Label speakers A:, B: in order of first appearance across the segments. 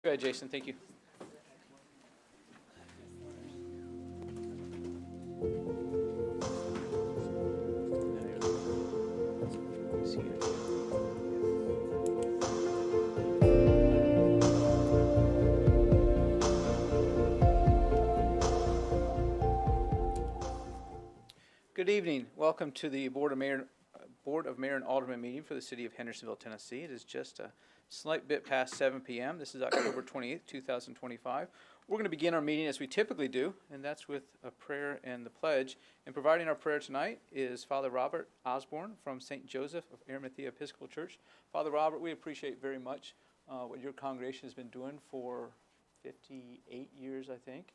A: Go ahead, Jason. Thank you. Good evening. Welcome to the Board of Mayor and Aldermen meeting for the city of Hendersonville, Tennessee. It is just a slight bit past 7 p.m. This is October 28th, 2025. We're going to begin our meeting as we typically do, and that's with a prayer and the pledge. And providing our prayer tonight is Father Robert Osborne from St. Joseph of Arimathea Episcopal Church. Father Robert, we appreciate very much what your congregation has been doing for 58 years, I think,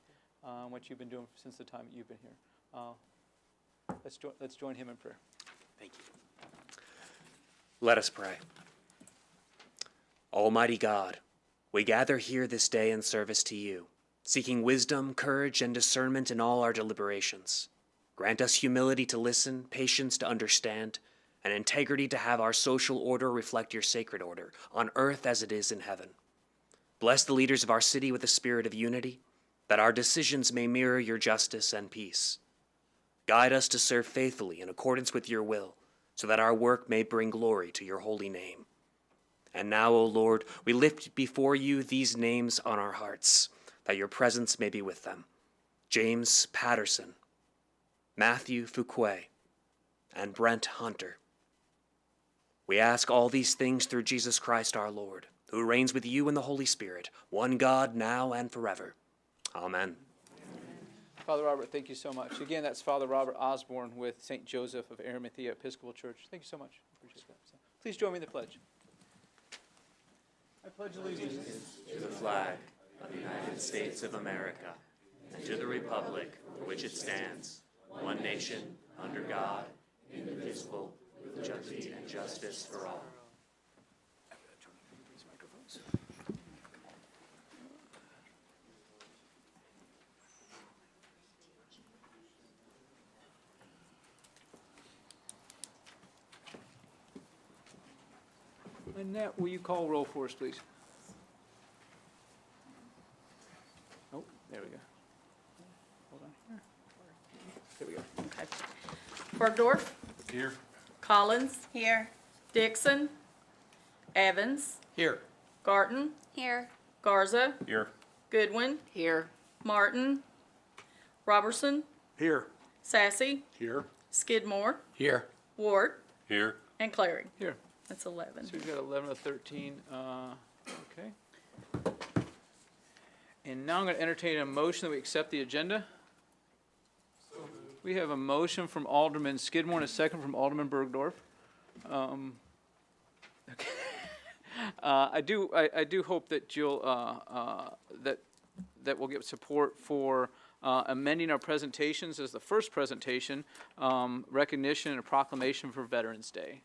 A: what you've been doing since the time that you've been here. Let's join him in prayer.
B: Thank you. Let us pray. Almighty God, we gather here this day in service to you, seeking wisdom, courage, and discernment in all our deliberations. Grant us humility to listen, patience to understand, and integrity to have our social order reflect your sacred order, on earth as it is in heaven. Bless the leaders of our city with a spirit of unity, that our decisions may mirror your justice and peace. Guide us to serve faithfully in accordance with your will, so that our work may bring glory to your holy name. And now, O Lord, we lift before you these names on our hearts, that your presence may be with them. James Patterson, Matthew Fuquay, and Brent Hunter. We ask all these things through Jesus Christ our Lord, who reigns with you in the Holy Spirit, one God, now and forever. Amen.
A: Father Robert, thank you so much. Again, that's Father Robert Osborne with St. Joseph of Arimathea Episcopal Church. Thank you so much. Appreciate that. So, please join me in the pledge. I pledge allegiance
B: to the flag of the United States of America, and to the republic for which it stands, one nation, under God, indivisible, with liberty and justice for all.
A: Annette, will you call roll for us, please? Oh, there we go. Hold on here. There we go.
C: Okay. Bergdorf.
D: Here.
C: Collins. Here. Dixon. Evans.
D: Here.
C: Garton.
E: Here.
C: Garza.
D: Here.
C: Goodwin. Here. Martin. Robertson.
D: Here.
C: Sassy.
D: Here.
C: Skidmore.
D: Here.
C: Ward.
D: Here.
C: And Clary.
A: Here.
C: That's 11.
A: So we've got 11 of 13. Okay. And now I'm going to entertain a motion that we accept the agenda. We have a motion from Alderman Skidmore and a second from Alderman Bergdorf. Okay. I do hope that you'll that we'll get support for amending our presentations as the first presentation, recognition and a proclamation for Veterans Day.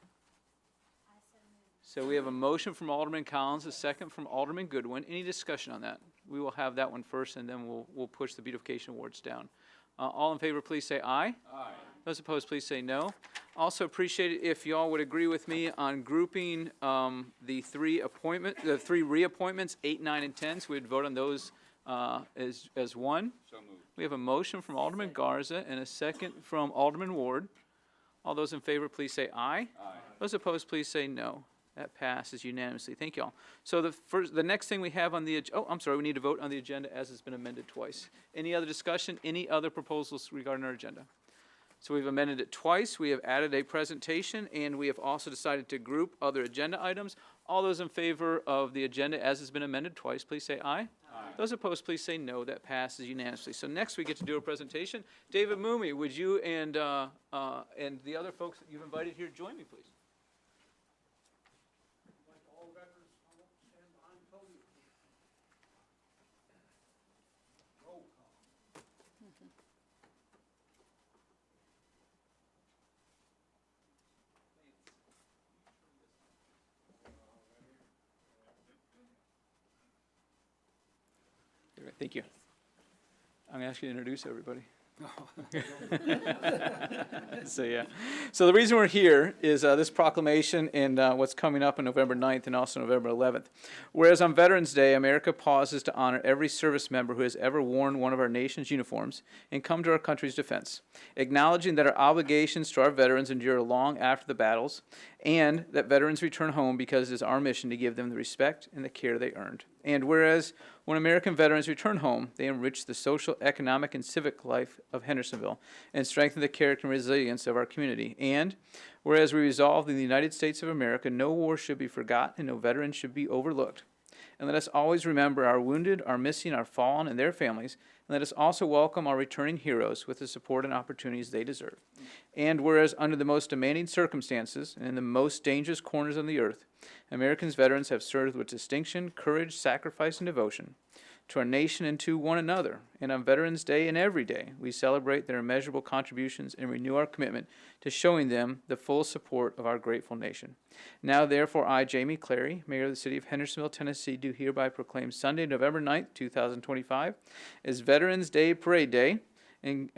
A: So we have a motion from Alderman Collins, a second from Alderman Goodwin. Any discussion on that? We will have that one first, and then we'll push the beautification awards down. All in favor, please say aye. Aye. Those opposed, please say no. Also appreciate it if y'all would agree with me on grouping the three reappointments, 8, 9, and 10. So we'd vote on those as one. So moved. We have a motion from Alderman Garza and a second from Alderman Ward. All those in favor, please say aye. Aye. Those opposed, please say no. That passes unanimously. Thank you all. So the next thing we have on the we need to vote on the agenda as it's been amended twice. Any other discussion? Any other proposals regarding our agenda? So we've amended it twice. We have added a presentation, and we have also decided to group other agenda items. All those in favor of the agenda as it's been amended twice, please say aye. Aye. Those opposed, please say no. That passes unanimously. So next we get to do a presentation. David Moomey, would you and the other folks that you've invited here join me, please? Thank you. I'm going to ask you to introduce everybody. So, yeah. So the reason we're here is this proclamation and what's coming up on November 9th and also November 11th. Whereas on Veterans Day, America pauses to honor every service member who has ever worn one of our nation's uniforms and come to our country's defense, acknowledging that our obligations to our veterans endure long after the battles, and that veterans return home because it is our mission to give them the respect and the care they earned. And whereas when American veterans return home, they enrich the social, economic, and civic life of Hendersonville and strengthen the character and resilience of our community. And whereas we resolve in the United States of America, no war should be forgotten and no veteran should be overlooked. And let us always remember our wounded, our missing, our fallen, and their families. And let us also welcome our returning heroes with the support and opportunities they deserve. And whereas under the most demanding circumstances and in the most dangerous corners on the earth, Americans veterans have served with distinction, courage, sacrifice, and devotion to our nation and to one another. And on Veterans Day and every day, we celebrate their immeasurable contributions and renew our commitment to showing them the full support of our grateful nation. Now, therefore, I, Jamie Clary, Mayor of the City of Hendersonville, Tennessee, do hereby proclaim Sunday, November 9th, 2025, as Veterans Day Parade Day, and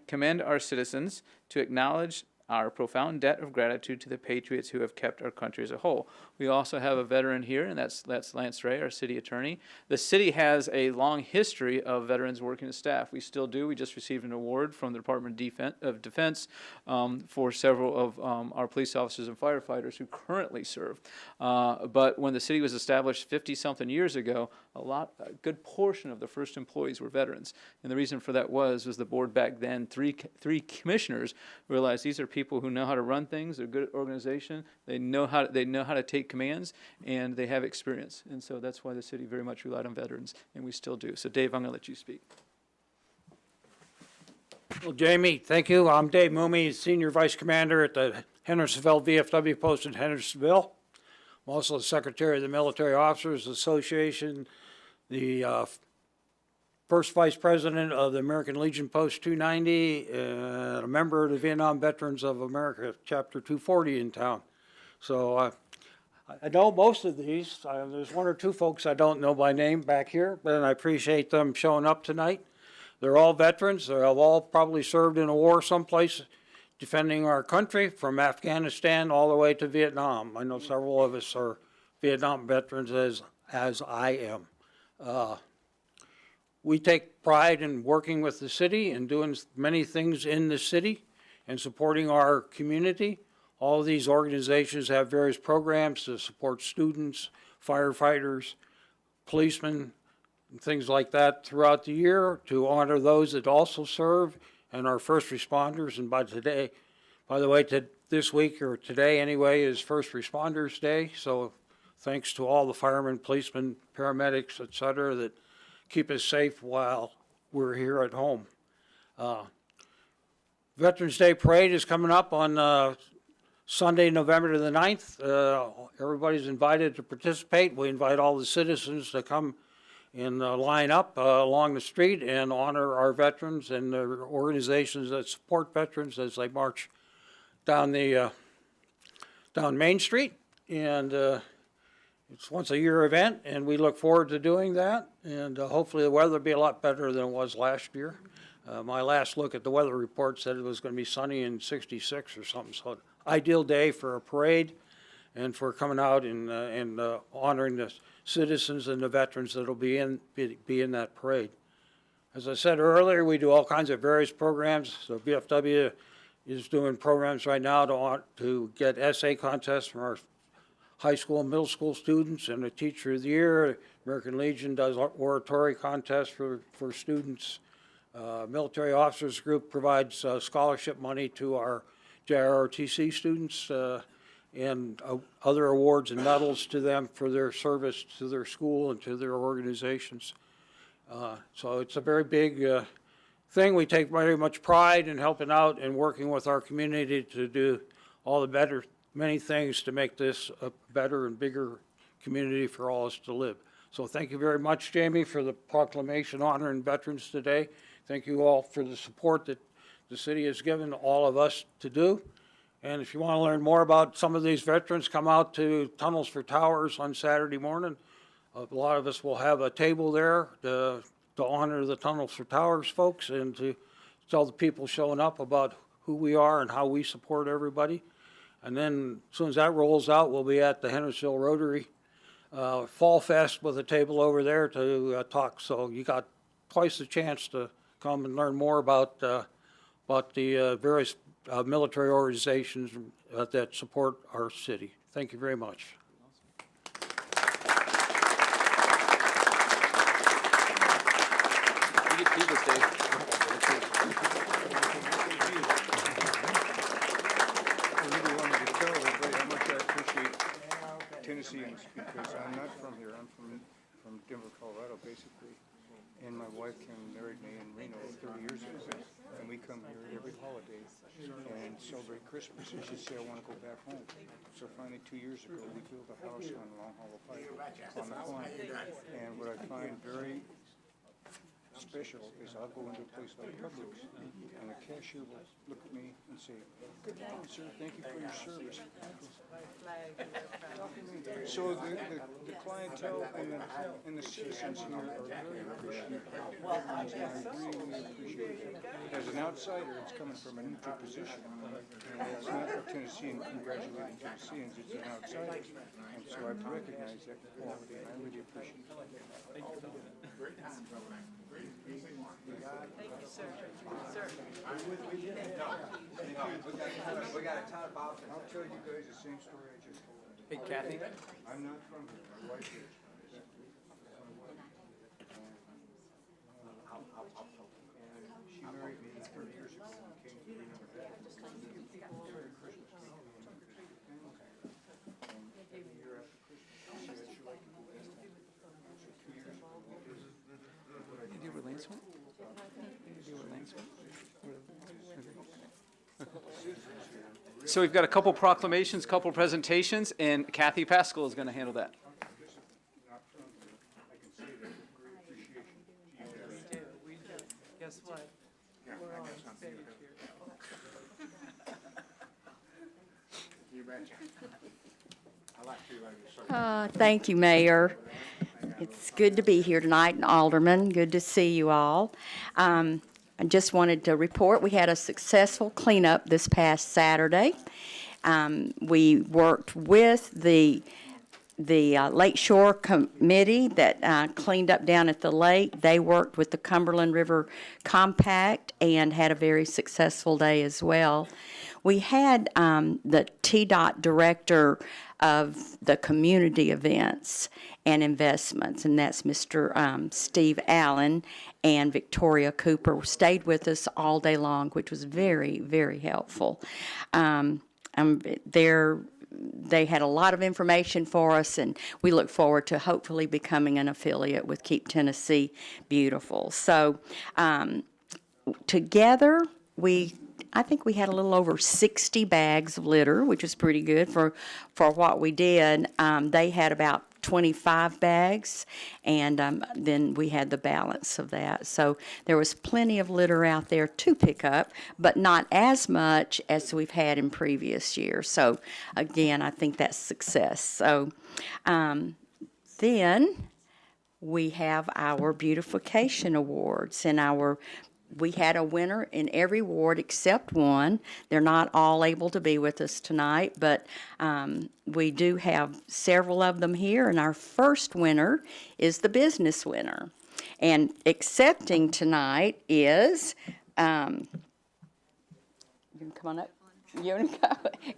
A: commend our citizens to acknowledge our profound debt of gratitude to the patriots who have kept our country as a whole. We also have a veteran here, and that's Lance Ray, our city attorney. The city has a long history of veterans working as staff. We still do. We just received an award from the Department of Defense for several of our police officers and firefighters who currently serve. But when the city was established 50-something years ago, a good portion of the first employees were veterans. And the reason for that was the board back then, three commissioners realized these are people who know how to run things. They're good at organization. They know how to take commands, and they have experience. And so that's why the city very much relied on veterans, and we still do. So Dave, I'm going to let you speak.
D: Well, Jamie, thank you. I'm Dave Mooney, Senior Vice Commander at the Hendersonville VFW post in Hendersonville. I'm also the Secretary of the Military Officers Association, the First Vice President of the American Legion Post 290, and a member of the Vietnam Veterans of America Chapter 240 in town. So I know most of these. There's one or two folks I don't know by name back here, but I appreciate them showing up tonight. They're all veterans. They've all probably served in a war someplace defending our country, from Afghanistan all the way to Vietnam. I know several of us are Vietnam veterans, as I am. We take pride in working with the city and doing many things in the city and supporting our community. All of these organizations have various programs to support students, firefighters, policemen, and things like that throughout the year to honor those that also serve and our first responders. And by the way, this week, or today anyway, is First Responders Day. So thanks to all the firemen, policemen, paramedics, et cetera, that keep us safe while we're here at home. Veterans Day Parade is coming up on Sunday, November the 9th. Everybody's invited to participate. We invite all the citizens to come and line up along the street and honor our veterans and the organizations that support veterans as they march down Main Street. And it's once a year event, and we look forward to doing that. And hopefully the weather will be a lot better than it was last year. My last look at the weather report said it was going to be sunny and 66 or something. So ideal day for a parade and for coming out and honoring the citizens and the veterans that will be in that parade. As I said earlier, we do all kinds of various programs. So BFW is doing programs right now to get essay contests from our high school and middle school students and a Teacher of the Year. American Legion does oratory contests for students. Military Officers Group provides scholarship money to our JROTC students and other awards and medals to them for their service to their school and to their organizations. So it's a very big thing. We take very much pride in helping out and working with our community to do all the many things to make this a better and bigger community for all us to live. So thank you very much, Jamie, for the proclamation honoring veterans today. Thank you all for the support that the city has given all of us to do. And if you want to learn more about some of these veterans, come out to Tunnels for Towers on Saturday morning. A lot of us will have a table there to honor the Tunnels for Towers folks and to tell the people showing up about who we are and how we support everybody. And then as soon as that rolls out, we'll be at the Hendersonville Rotary Fall Fest with a table over there to talk. So you got twice the chance to come and learn more about the various military organizations that support our city. Thank you very much.
A: You get to do this, Dave.
E: I really wanted to tell everybody how much I appreciate Tennesseans, because I'm not from here. I'm from Denver, Colorado, basically. And my wife married me in Reno 30 years ago. And we come here every holiday and celebrate Christmas. And she'd say, I want to go back home. So finally, 2 years ago, we built a house on Long Hollow Pike on the farm. And what I find very special is I'll go into a place like Publix, and the cashier will look at me and say, "Good morning, sir, thank you for your service." So the clientele and the citizens here are very appreciative. And I really appreciate it. As an outsider, it's coming from a neutral position, and it's not a Tennessean congratulating Tennesseans, it's an outsider. And so I recognize that quality, and I really appreciate it. I'll tell you guys the same story I just told.
A: Hey, Kathy.
E: I'm not from here. My wife is. She married me 30 years ago and came to Reno. Merry Christmas. And every year after Christmas, she said she liked to go back. So 2 years ago,
A: You do where Lance went? You do where Lance went? So we've got a couple proclamations, couple presentations, and Kathy Pascal is going to handle that.
F: Guess what? We're on stage here.
G: Thank you, Mayor. It's good to be here tonight, and Aldermen. Good to see you all. I just wanted to report we had a successful cleanup this past Saturday. We worked with the Lake Shore Committee that cleaned up down at the lake. They worked with the Cumberland River Compact and had a very successful day as well. We had the TDOT director of the community events and investments, and that's Mr. Steve Allen and Victoria Cooper, stayed with us all day long, which was very, very helpful. They had a lot of information for us, and we look forward to hopefully becoming an affiliate with Keep Tennessee Beautiful. So together, I think we had a little over 60 bags of litter, which is pretty good for what we did. They had about 25 bags, and then we had the balance of that. So there was plenty of litter out there to pick up, but not as much as we've had in previous years. So again, I think that's success. So then we have our beautification awards, and we had a winner in every ward except one. They're not all able to be with us tonight, but we do have several of them here, and our first winner is the business winner. And accepting tonight is, you can come on up.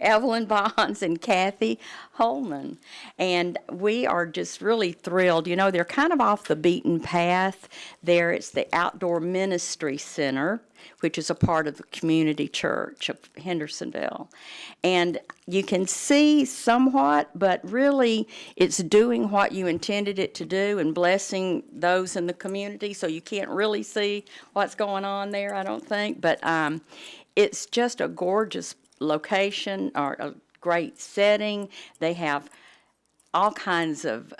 G: Evelyn Bonds and Kathy Holman. And we are just really thrilled. You know, they're kind of off the beaten path. There, it's the Outdoor Ministry Center, which is a part of the community church of Hendersonville. And you can see somewhat, but really it's doing what you intended it to do and blessing those in the community. So you can't really see what's going on there, I don't think. But it's just a gorgeous location, or a great setting. They have all kinds of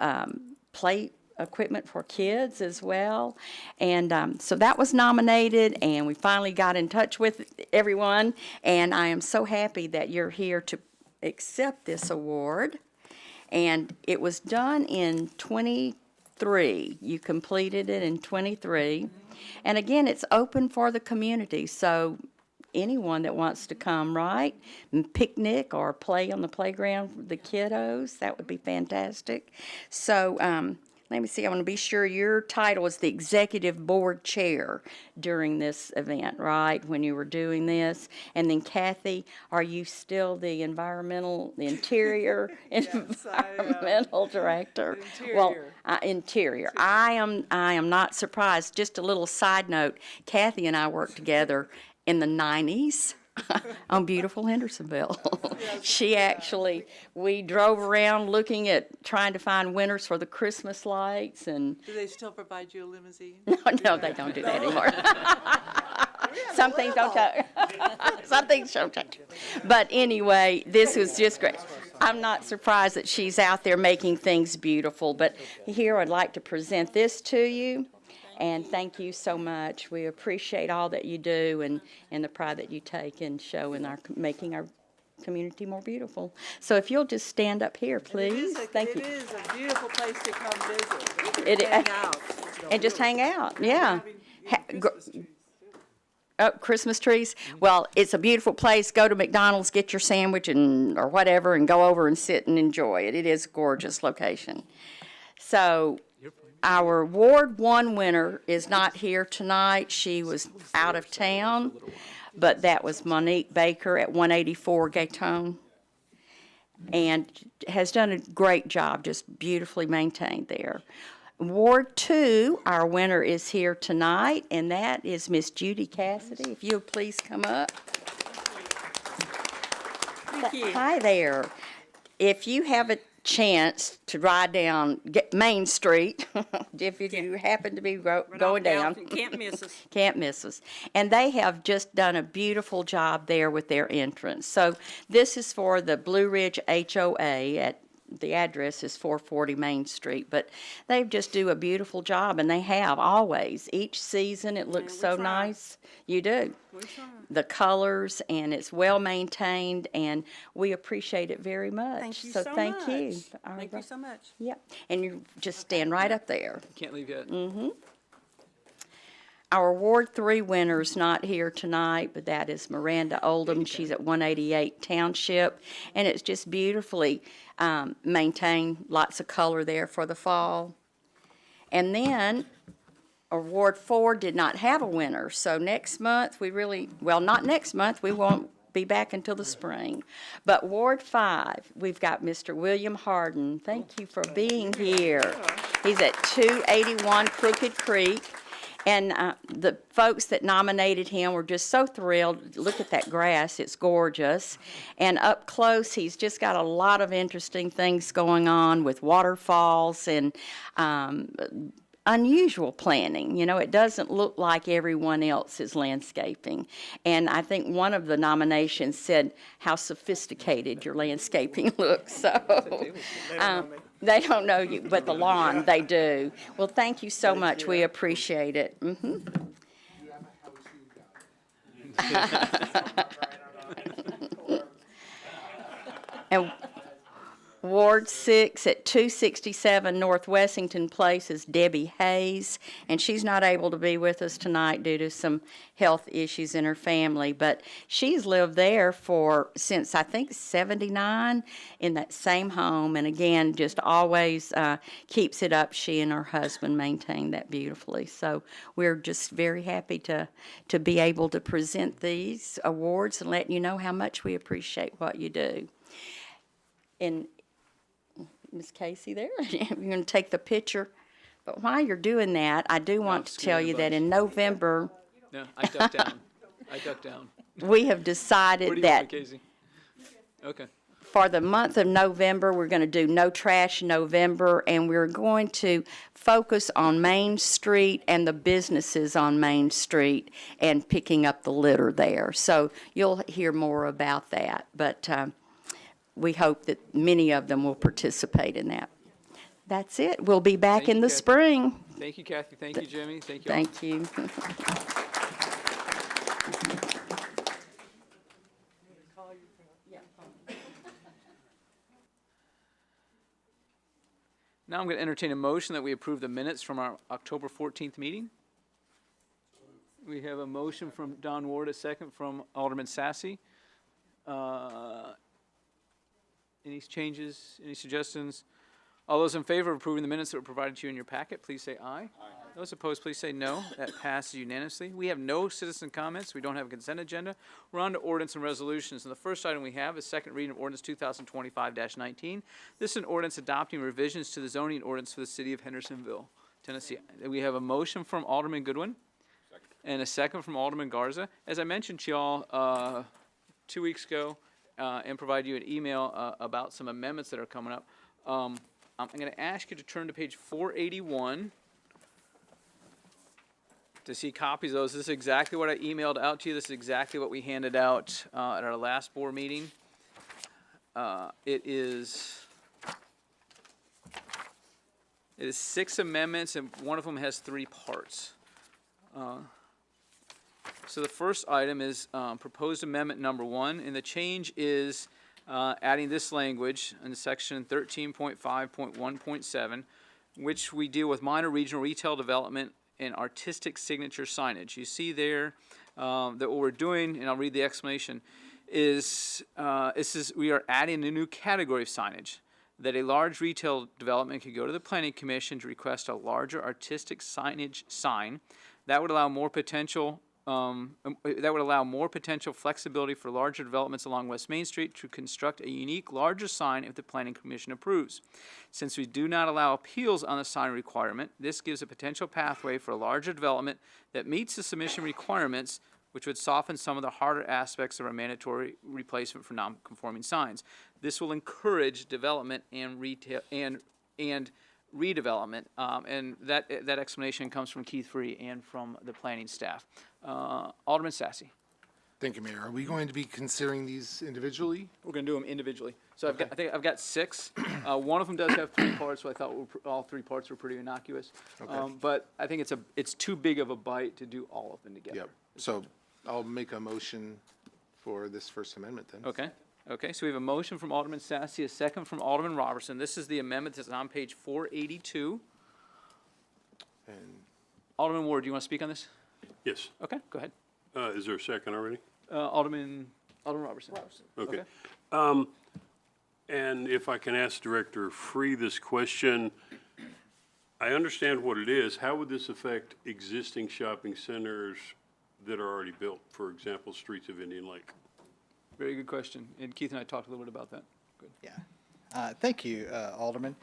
G: play equipment for kids as well. And so that was nominated, and we finally got in touch with everyone. And I am so happy that you're here to accept this award. And it was done in 2013 3. You completed it in 23. And again, it's open for the community, so anyone that wants to come, right? And picnic or play on the playground with the kiddos, that would be fantastic. So, let me see, I want to be sure your title is the Executive Board Chair during this event, right, when you were doing this? And then Kathy, are you still the Interior Environmental Director? Well, Interior. I am not surprised. Just a little side note, Kathy and I worked together in the 90s on beautiful Hendersonville. She actually, we drove around looking at, trying to find winners for the Christmas lights and,
F: Do they still provide you a limousine?
G: no, they don't do that anymore. Some things don't change. Some things don't change. But anyway, this was just great. I'm not surprised that she's out there making things beautiful, but here I'd like to present this to you. And thank you so much. We appreciate all that you do and the pride that you take in showing making our community more beautiful. So if you'll just stand up here, please. Thank you.
F: It is a beautiful place to come visit.
G: It-
F: Hang out.
G: And just hang out, yeah.
F: Having Christmas trees.
G: Oh, Christmas trees? Well, it's a beautiful place. Go to McDonald's, get your sandwich or whatever, and go over and sit and enjoy it. It is a gorgeous location. So our Ward 1 winner is not here tonight. She was out of town, but that was Monique Baker at 184 Gatone, and has done a great job, just beautifully maintained there. Ward 2, our winner is here tonight, and that is Miss Judy Cassidy. If you'll please come up.
C: Thank you.
G: Hi there. If you have a chance to ride down Main Street, if you happen to be going down.
C: Can't miss us.
G: Can't miss us. And they have just done a beautiful job there with their entrance. So this is for the Blue Ridge HOA the address is 440 Main Street, but they just do a beautiful job, and they have always. Each season it looks so nice. You do. The colors, and it's well maintained, and we appreciate it very much.
C: Thank you
G: so
C: so
G: thank
C: much.
G: you.
C: Thank you so much.
G: Yep. And you just stand right up there.
A: Can't leave yet.
G: Our Ward 3 winner's not here tonight, but that is Miranda Oldham. She's at 188 Township, and it's just beautifully maintained. Lots of color there for the fall. And then our Ward 4 did not have a winner, so next month not next month, we won't be back until the spring. But Ward 5, we've got Mr. William Harden. Thank you for being here. He's at 281 Crooked Creek. And the folks that nominated him were just so thrilled. Look at that grass, it's gorgeous. And up close, he's just got a lot of interesting things going on with waterfalls and unusual planning. You know, it doesn't look like everyone else's landscaping. And I think one of the nominations said how sophisticated your landscaping looks. So they don't know you, but the lawn, they do. Well, thank you so much. We appreciate it. And Ward 6 at 267 North Wessington Place is Debbie Hayes, and she's not able to be with us tonight due to some health issues in her family, but she's lived there since I think 79 in that same home, and again, just always keeps it up. She and her husband maintain that beautifully. So we're just very happy to be able to present these awards and let you know how much we appreciate what you do. And Ms. Casey there, you're going to take the picture. But while you're doing that, I do want to tell you that in November,
A: No, I ducked down. I ducked down.
G: we have
A: Where do
G: decided
A: you
G: that
A: want me, Casey? Okay.
G: for the month of November, we're going to do No Trash November, and we're going to focus on Main Street and the businesses on Main Street and picking up the litter there. So you'll hear more about that, but we hope that many of them will participate in that. That's it. We'll be back
A: Thank
G: in
A: you,
G: the
A: Kathy.
G: spring.
A: Thank you, Kathy. Thank you, Jimmy. Thank you all.
G: Thank you.
A: Now I'm going to entertain a motion that we approve the minutes from our October 14th meeting. We have a motion from Don Ward, a second from Alderman Sassy. Any changes, any suggestions? All those in favor of approving the minutes that were provided to you in your packet, please say aye. Aye. Those opposed, please say no. That passes unanimously. We have no citizen comments. We don't have a consent agenda. We're on to ordinance and resolutions. And the first item we have is second reading of ordinance 2025-19. This is an ordinance adopting revisions to the zoning ordinance for the city of Hendersonville, Tennessee. We have a motion from Alderman Goodwin and a second from Alderman Garza. As I mentioned to y'all 2 weeks ago and provide you an email about some amendments that are coming up, I'm going to ask you to turn to page 481 to see copies of those. This is exactly what I emailed out to you. This is exactly what we handed out at our last board meeting. It is 6 amendments, and one of them has 3 parts. So the first item is proposed amendment number 1, and the change is adding this language in section 13.5.1.7, which we deal with minor regional retail development and artistic signature signage. You see there that what we're doing, and I'll read the explanation, is we are adding a new category of signage, that a large retail development could go to the Planning Commission to request a larger artistic signage sign that would allow more potential flexibility for larger developments along West Main Street to construct a unique larger sign if the Planning Commission approves. Since we do not allow appeals on the sign requirement, this gives a potential pathway for a larger development that meets the submission requirements, which would soften some of the harder aspects of our mandatory replacement for non-conforming signs. This will encourage development and retail and redevelopment, and that explanation comes from Keith Free and from the planning staff. Alderman Sassy.
H: Thank you, Mayor. Are we going to be considering these individually?
A: We're going to do them individually. So I think I've got 6. One of them does have 3 parts, so I thought all 3 parts were pretty innocuous.
H: Okay.
A: But I think it's too big of a bite to do all of them together.
H: Yep. So I'll make a motion for this First Amendment then.
A: Okay, so we have a motion from Alderman Sassy, a second from Alderman Robertson. This is the amendment that's on page 482.
H: And
A: Alderman Ward, do you want to speak on this?
I: Yes.
A: Okay, go ahead.
I: Is there a second already?
A: Alderman Robertson.
I: Okay. And if I can ask Director Free this question, I understand what it is. How would this affect existing shopping centers that are already built? For example, Streets of Indian Lake.
A: Very good question. And Keith and I talked a little bit about that. Good.
J: Yeah. Thank you, Alderman.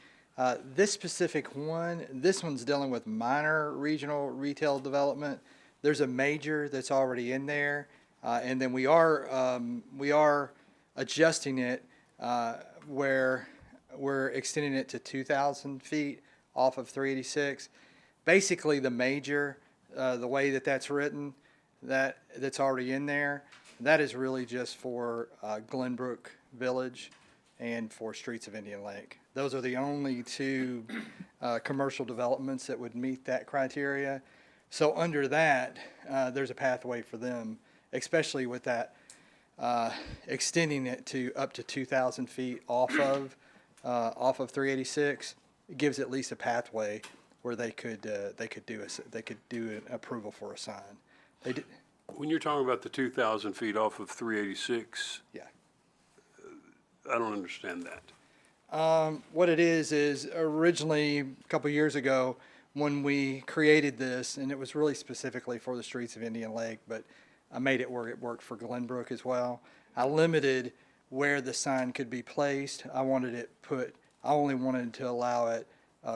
J: This specific one, this one's dealing with minor regional retail development. There's a major that's already in there, and then we are adjusting it where we're extending it to 2,000 feet off of 386. Basically, the major, the way that's written, that's already in there, that is really just for Glenbrook Village and for Streets of Indian Lake. Those are the only 2 commercial developments that would meet that criteria. So under that, there's a pathway for them, especially with that extending it to up to 2,000 feet off of 386. It gives at least a pathway where they could do an approval for a sign. They did.
I: When you're talking about the 2,000 feet off of 386,
J: Yeah.
I: I don't understand that.
J: What it is originally a couple years ago when we created this, and it was really specifically for the Streets of Indian Lake, but I made it where it worked for Glenbrook as well. I limited where the sign could be placed. I only wanted to allow it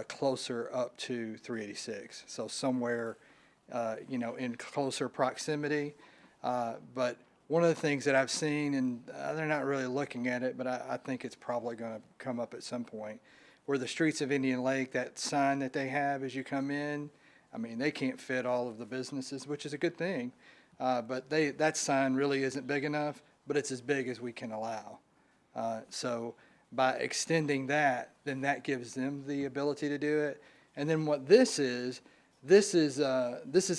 J: closer up to 386, so somewhere in closer proximity. But one of the things that I've seen, and they're not really looking at it, but I think it's probably going to come up at some point, where the Streets of Indian Lake, that sign that they have as you come in, I mean, they can't fit all of the businesses, which is a good thing. But that sign really isn't big enough, but it's as big as we can allow. So by extending that, then that gives them the ability to do it. And then what this is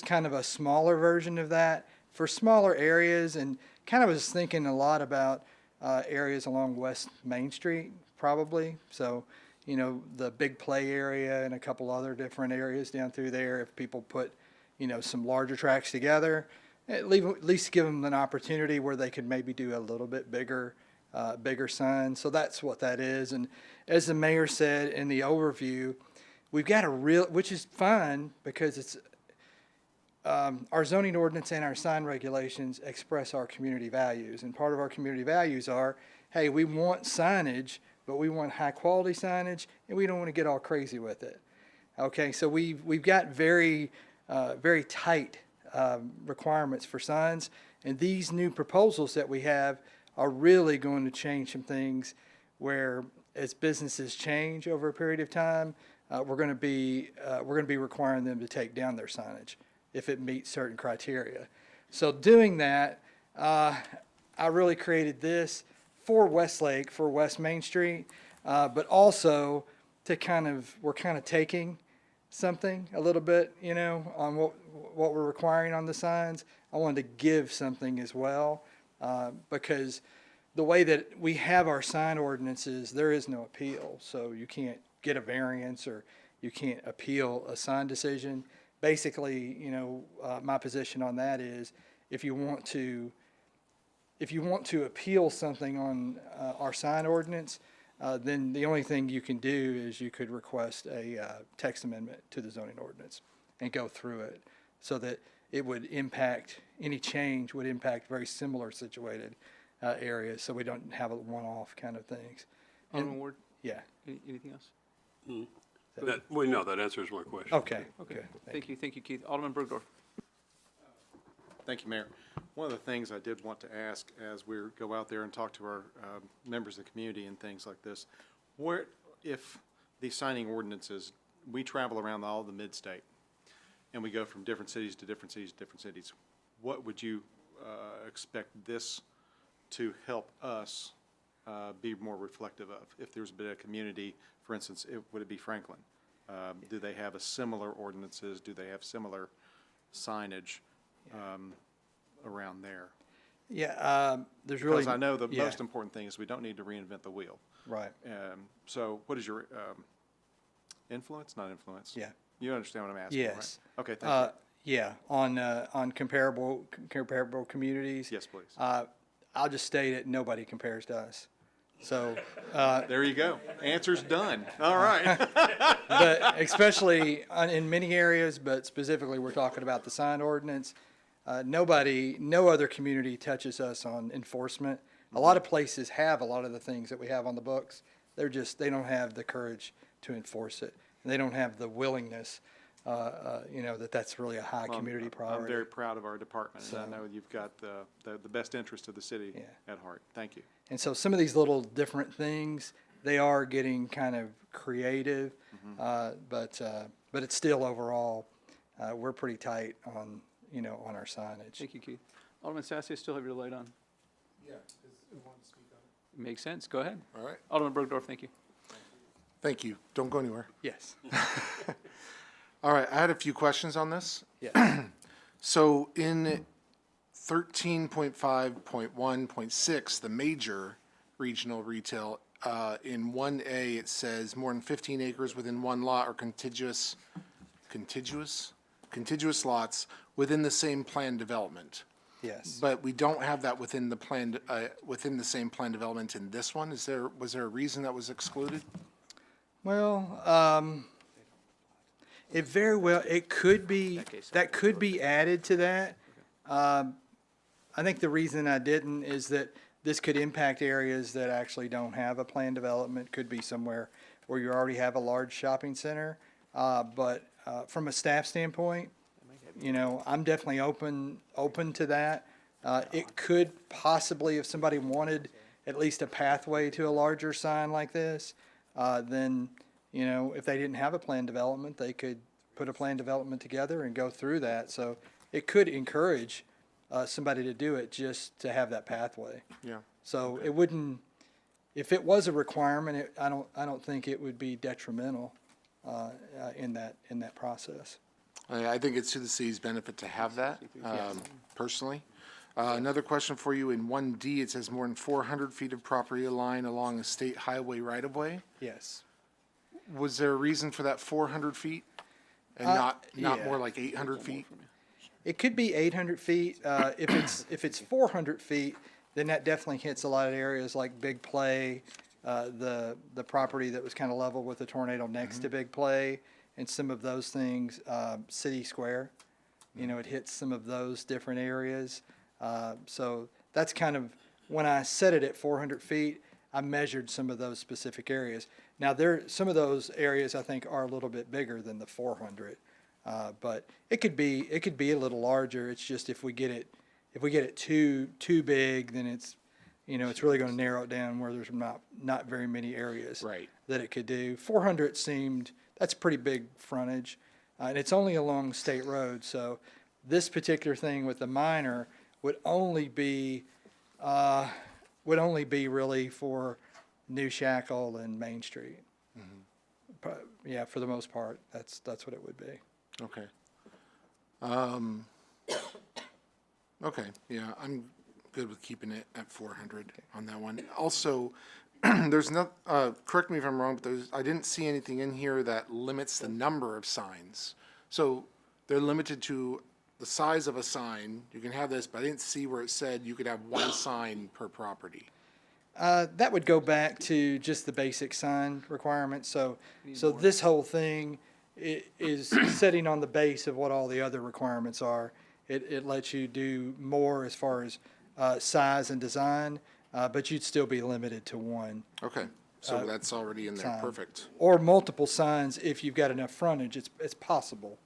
J: kind of a smaller version of that for smaller areas, and kind of was thinking a lot about areas along West Main Street, probably. So, you know, the big play area and a couple other different areas down through there. If people put, you know, some larger tracks together, at least give them an opportunity where they could maybe do a little bit bigger sign. So that's what that is. And as the mayor said in the overview, we've got which is fine because it's, our zoning ordinance and our sign regulations express our community values. And part of our community values are, hey, we want signage, but we want high quality signage and we don't want to get all crazy with it. Okay, so we've got very tight requirements for signs, and these new proposals that we have are really going to change some things where as businesses change over a period of time, we're going to be requiring them to take down their signage if it meets certain criteria. So doing that, I really created this for Westlake, for West Main Street, but also to we're kind of taking something a little bit, you know, on what we're requiring on the signs. I wanted to give something as well, because the way that we have our sign ordinances, there is no appeal. So you can't get a variance or you can't appeal a sign decision. Basically, you know, my position on that is if you want to appeal something on our sign ordinance, then the only thing you can do is you could request a text amendment to the zoning ordinance and go through it so that it would impact, any change would impact very similar situated areas, so we don't have a one-off kind of things.
A: Alderman Ward,
J: Yeah,
A: anything else?
I: No, that answers my question.
J: okay.
A: Okay,
J: good.
A: thank you, Keith. Alderman Bergdorf.
K: Thank you, Mayor. One of the things I did want to ask as we go out there and talk to our members of the community and things like this, if these signing ordinances, we travel around all the mid-state and we go from different cities to different cities to different cities, what would you expect this to help us be more reflective of? If there's a bit of community, for instance, would it be Franklin? Do they have a similar ordinances? Do they have similar signage around there?
J: Yeah, there's really.
K: Because I know the
J: yeah,
K: most important thing is we don't need to reinvent the wheel.
J: Right,
K: So what is your influence, not influence?
J: yeah.
K: You understand what I'm asking, right?
J: Yes.
K: Okay, thank you.
J: Yeah, on comparable communities.
K: Yes, please.
J: I'll just state it, nobody compares to us. So,
K: There you go. Answer's done. All right.
J: but especially in many areas, but specifically we're talking about the sign ordinance. No other community touches us on enforcement. A lot of places have a lot of the things that we have on the books. They don't have the courage to enforce it. And they don't have the willingness, you know, that's really a high community priority.
K: I'm very proud of our department, and I know you've got the best interest of the city
J: Yeah.
K: at heart. Thank you.
J: And so some of these little different things, they are getting kind of creative, but it's still overall, we're pretty tight on, you know, on our signage.
A: Thank you, Keith. Alderman Sassy, I still have your light on.
H: Yeah, I want to speak on it.
A: Makes sense, go ahead.
H: All right,
A: Alderman Bergdorf, thank you.
H: thank you. Don't go anywhere.
J: Yes,
H: All right, I had a few questions on this.
J: yes,
H: So in 13.5.1.6, the major regional retail, in 1A, it says more than 15 acres within one lot or contiguous lots within the same plan development.
J: yes.
H: But we don't have that within the plan, within the same plan development in this one. Was there a reason that was excluded?
J: Well, it very well, it could be, that could be added to that. I think the reason I didn't is that this could impact areas that actually don't have a planned development. Could be somewhere where you already have a large shopping center. But from a staff standpoint, you know, I'm definitely open to that. It could possibly, if somebody wanted at least a pathway to a larger sign like this, then, you know, if they didn't have a planned development, they could put a planned development together and go through that. So it could encourage somebody to do it just to have that pathway.
H: Yeah.
J: So it wouldn't, if it was a requirement, I don't think it would be detrimental in that process.
H: I think it's to the city's benefit to have that, personally. Another question for you, in 1D, it says more than 400 feet of property line along a state highway right-of-way.
J: Yes.
H: Was there a reason for that 400 feet and not
J: yeah.
H: more like 800 feet?
J: It could be 800 feet. If it's 400 feet, then that definitely hits a lot of areas like Big Play, the property that was kind of level with the tornado next to Big Play, and some of those things, City Square. You know, it hits some of those different areas. So that's kind of, when I set it at 400 feet, I measured some of those specific areas. Now, some of those areas I think are a little bit bigger than the 400. But it could be a little larger. It's just if we get it too big, then it's really going to narrow it down where there's not very many areas
H: Right.
J: that it could do. 400 that's pretty big frontage, and it's only along State Road. So this particular thing with the minor would only be really for New Shackle and Main Street. But, yeah, for the most part, that's what it would be.
H: Okay. Okay, yeah, I'm good with keeping it at 400 on that one. Also, there's no, correct me if I'm wrong, but I didn't see anything in here that limits the number of signs. So they're limited to the size of a sign. You can have this, but I didn't see where it said you could have one sign per property.
J: That would go back to just the basic sign requirements. So this whole thing is setting on the base of what all the other requirements are. It lets you do more as far as size and design, but you'd still be limited to one.
H: Okay, so that's already in there,
J: sign.
H: perfect.
J: Or multiple signs if you've got enough frontage. It's possible.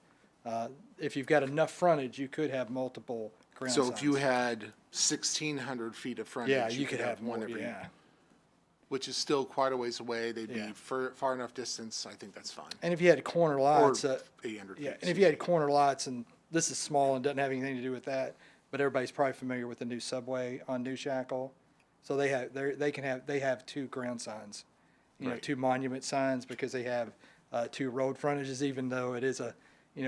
J: If you've got enough frontage, you could have multiple ground signs.
H: So if you had 1,600 feet of frontage,
J: Yeah, you could have
H: one
J: more,
H: every,
J: yeah.
H: which is still quite a ways away. They'd be
J: Yeah.
H: far enough distance. I think that's fine.
J: And if you had corner lots,
H: Or 800
J: yeah,
H: feet.
J: and if you had corner lots, and this is small and doesn't have anything to do with that, but everybody's probably familiar with the new subway on New Shackle. So they have two ground signs,
H: Right.
J: two monument signs, because they have two road frontages, even though it is a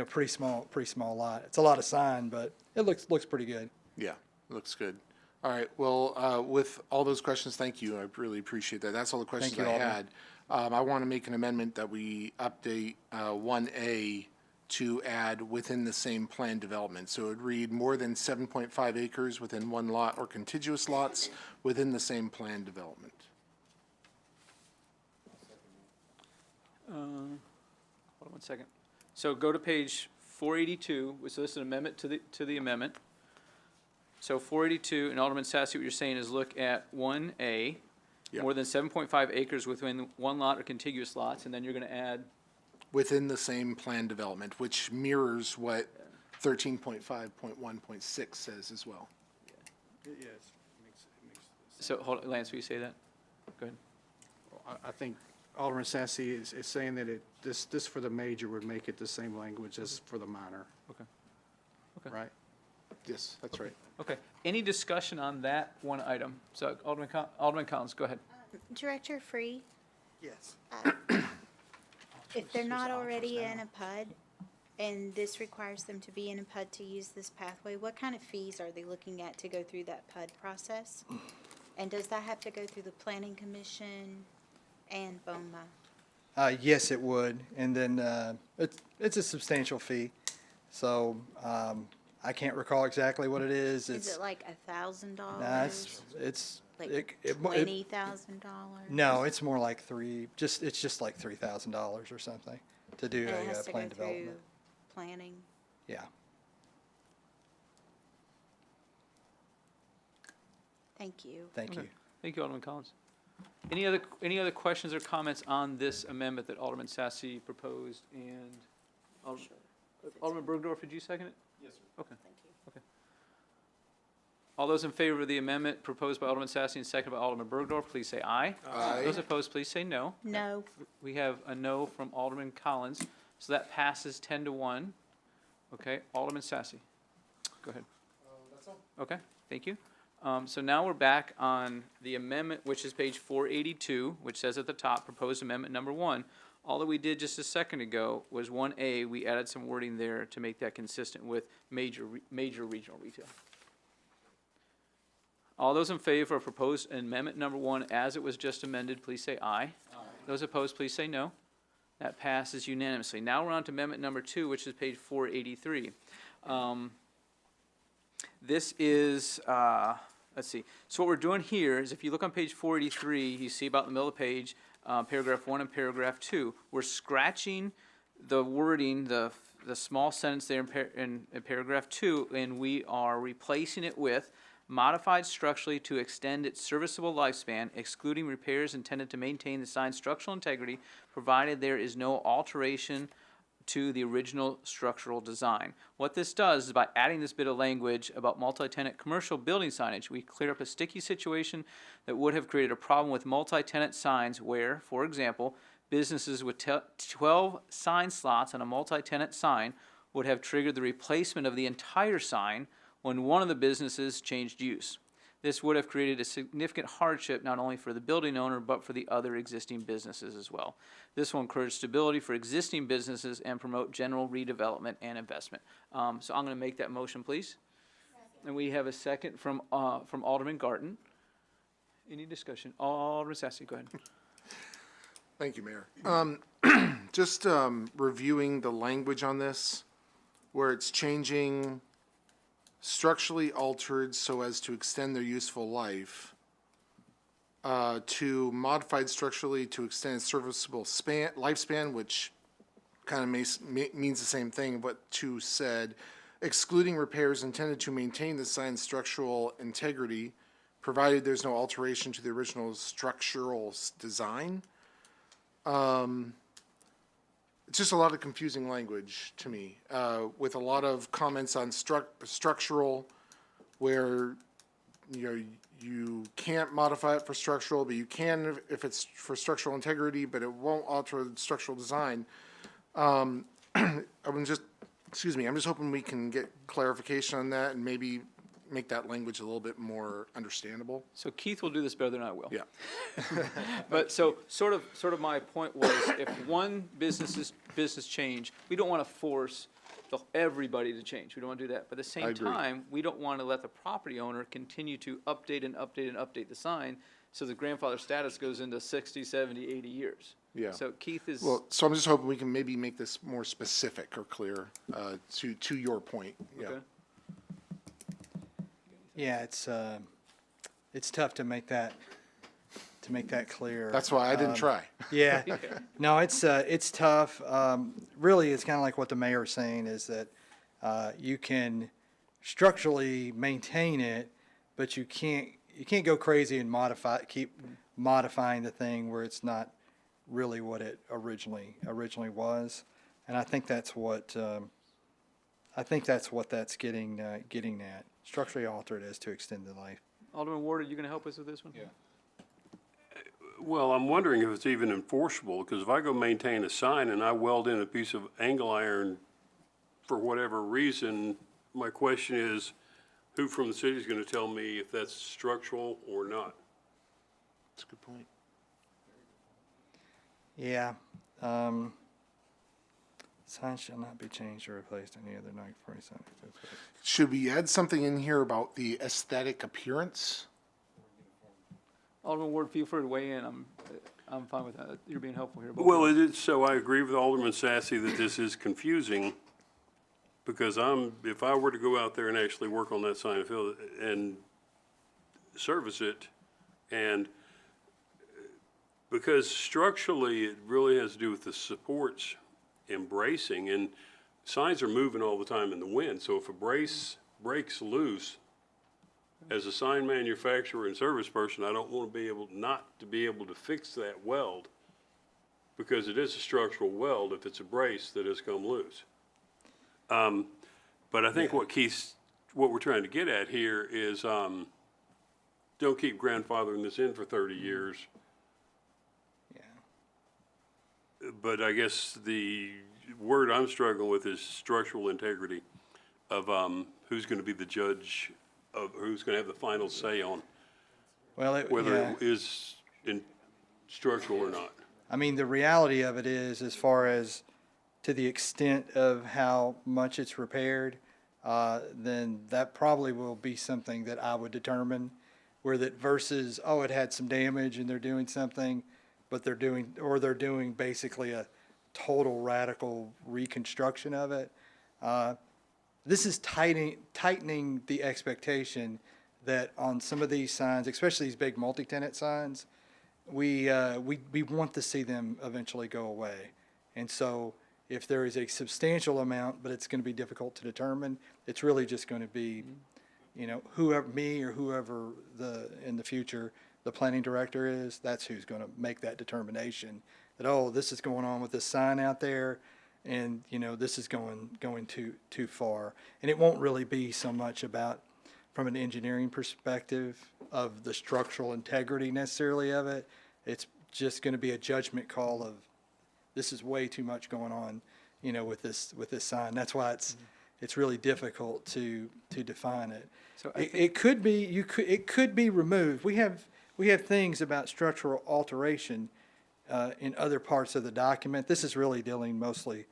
J: pretty small lot. It's a lot of sign, but it looks pretty good.
H: Yeah, looks good. All right, well, with all those questions, thank you. I really appreciate that. That's all the questions
J: you,
H: I
J: Alderman.
H: had. I want to make an amendment that we update 1A to add within the same plan development. So it would read more than 7.5 acres within one lot or contiguous lots within the same plan development.
A: Hold on one second. So go to page 482, so this is an amendment to the amendment. So 482, and Alderman Sassy, what you're saying is look at 1A,
H: Yep.
A: more than 7.5 acres within one lot or contiguous lots, and then you're going to add,
H: Within the same plan development, which mirrors what 13.5.1.6 says as well.
A: so, hold on, Lance, will you say that? Go ahead.
L: I think Alderman Sassy is saying that this for the major would make it the same language as for the minor.
A: Okay.
L: Right?
H: Yes, that's right.
A: Okay. Any discussion on that one item? So Alderman Collins, go ahead.
M: Director Free,
J: Yes.
M: if they're not already in a PUD, and this requires them to be in a PUD to use this pathway, what kind of fees are they looking at to go through that PUD process? And does that have to go through the Planning Commission and BOMA?
J: Yes, it would, and then it's a substantial fee. So I can't recall exactly what it is.
M: Is it like $1,000?
J: Nah, it's
M: Like
J: it-
M: $20,000?
J: No, it's more like it's just like $3,000 or something to do
M: And it has
J: a
M: to go
J: plan
M: through
J: development.
M: planning?
J: Yeah.
M: Thank you.
J: Thank you.
A: Thank you, Alderman Collins. Any other questions or comments on this amendment that Alderman Sassy proposed and Alderman Bergdorf, did you second it?
K: Yes, sir.
A: Okay. Okay. All those in favor of the amendment proposed by Alderman Sassy and seconded by Alderman Bergdorf, please say aye.
H: Aye.
A: Those opposed, please say no.
M: No.
A: We have a no from Alderman Collins, so that passes 10-1. Okay, Alderman Sassy, go ahead.
H: That's all.
A: Okay, thank you. So now we're back on the amendment, which is page 482, which says at the top, proposed amendment number 1. All that we did just a second ago was 1A, we added some wording there to make that consistent with major regional retail. All those in favor of proposed amendment number 1 as it was just amended, please say aye. Aye. Those opposed, please say no. That passes unanimously. Now we're on to amendment number 2, which is page 483. This is, let's see. So what we're doing here is if you look on page 483, you see about in the middle of the page, paragraph 1 and paragraph 2. We're scratching the wording, the small sentence there in paragraph 2, and we are replacing it with modified structurally to extend its serviceable lifespan, excluding repairs intended to maintain the sign's structural integrity, provided there is no alteration to the original structural design. What this does is by adding this bit of language about multi-tenant commercial building signage, we clear up a sticky situation that would have created a problem with multi-tenant signs where, for example, businesses with 12 sign slots on a multi-tenant sign would have triggered the replacement of the entire sign when one of the businesses changed use. This would have created a significant hardship not only for the building owner but for the other existing businesses as well. This will encourage stability for existing businesses and promote general redevelopment and investment. So I'm going to make that motion, please. And we have a second from Alderman Garten. Any discussion? Alderman Sassy, go ahead.
H: Thank you, Mayor. Just reviewing the language on this, where it's changing structurally altered so as to extend their useful life, to modified structurally to extend its serviceable lifespan, which kind of means the same thing, but to said, excluding repairs intended to maintain the sign's structural integrity, provided there's no alteration to the original structural design. It's just a lot of confusing language to me, with a lot of comments on structural, where you can't modify it for structural, but you can if it's for structural integrity, but it won't alter the structural design. I'm just hoping we can get clarification on that and maybe make that language a little bit more understandable.
A: So Keith will do this better than I will.
H: Yeah.
A: But so sort of my point was, if one business change, we don't want to force everybody to change. We don't want to do that. But at the same time, we don't want to let the property owner continue to update and update and update the sign, so the grandfather status goes into 60, 70, 80 years.
H: Yeah.
A: So Keith is.
H: Well, so I'm just hoping we can maybe make this more specific or clear, to your point. Yeah.
A: Okay.
J: Yeah, it's tough to make that clear.
H: That's why I didn't try.
J: Yeah, no, it's tough. Really, it's kind of like what the mayor's saying is that you can structurally maintain it, but you can't go crazy and keep modifying the thing where it's not really what it originally was. And I think that's what that's getting at. Structurally altered as to extend the life.
A: Alderman Ward, are you going to help us with this one?
I: Yeah. Well, I'm wondering if it's even enforceable, because if I go maintain a sign and I weld in a piece of angle iron for whatever reason, my question is, who from the city is going to tell me if that's structural or not?
H: That's a good point.
J: Yeah. Signs shall not be changed or replaced any other night for a sign.
H: Should we add something in here about the aesthetic appearance?
A: Alderman Ward, feel free to weigh in. I'm fine with that. You're being helpful here.
I: Well, it is, so I agree with Alderman Sassy that this is confusing, because if I were to go out there and actually work on that sign and service it, and because structurally it really has to do with the supports embracing, and signs are moving all the time in the wind, so if a brace breaks loose, as a sign manufacturer and service person, I don't want to be able to fix that weld, because it is a structural weld if it's a brace that has come loose. But I think what we're trying to get at here is, don't keep grandfathering this in for 30 years. But I guess the word I'm struggling with is structural integrity of who's going to be the judge of who's going to have the final say on whether it is structural or not.
J: I mean, the reality of it is, as far as to the extent of how much it's repaired, then that probably will be something that I would determine, where that versus, it had some damage and they're doing something, but they're doing basically a total radical reconstruction of it. This is tightening the expectation that on some of these signs, especially these big multi-tenant signs, we want to see them eventually go away. And so if there is a substantial amount, but it's going to be difficult to determine, it's really just going to be, whoever, me or whoever in the future, the planning director is, that's who's going to make that determination that, oh, this is going on with this sign out there, and, this is going too far. And it won't really be so much about, from an engineering perspective, of the structural integrity necessarily of it. It's just going to be a judgment call of, this is way too much going on, with this sign. That's why it's really difficult to define it.
A: So
J: It could be removed. We have things about structural alteration in other parts of the document. This is really dealing mostly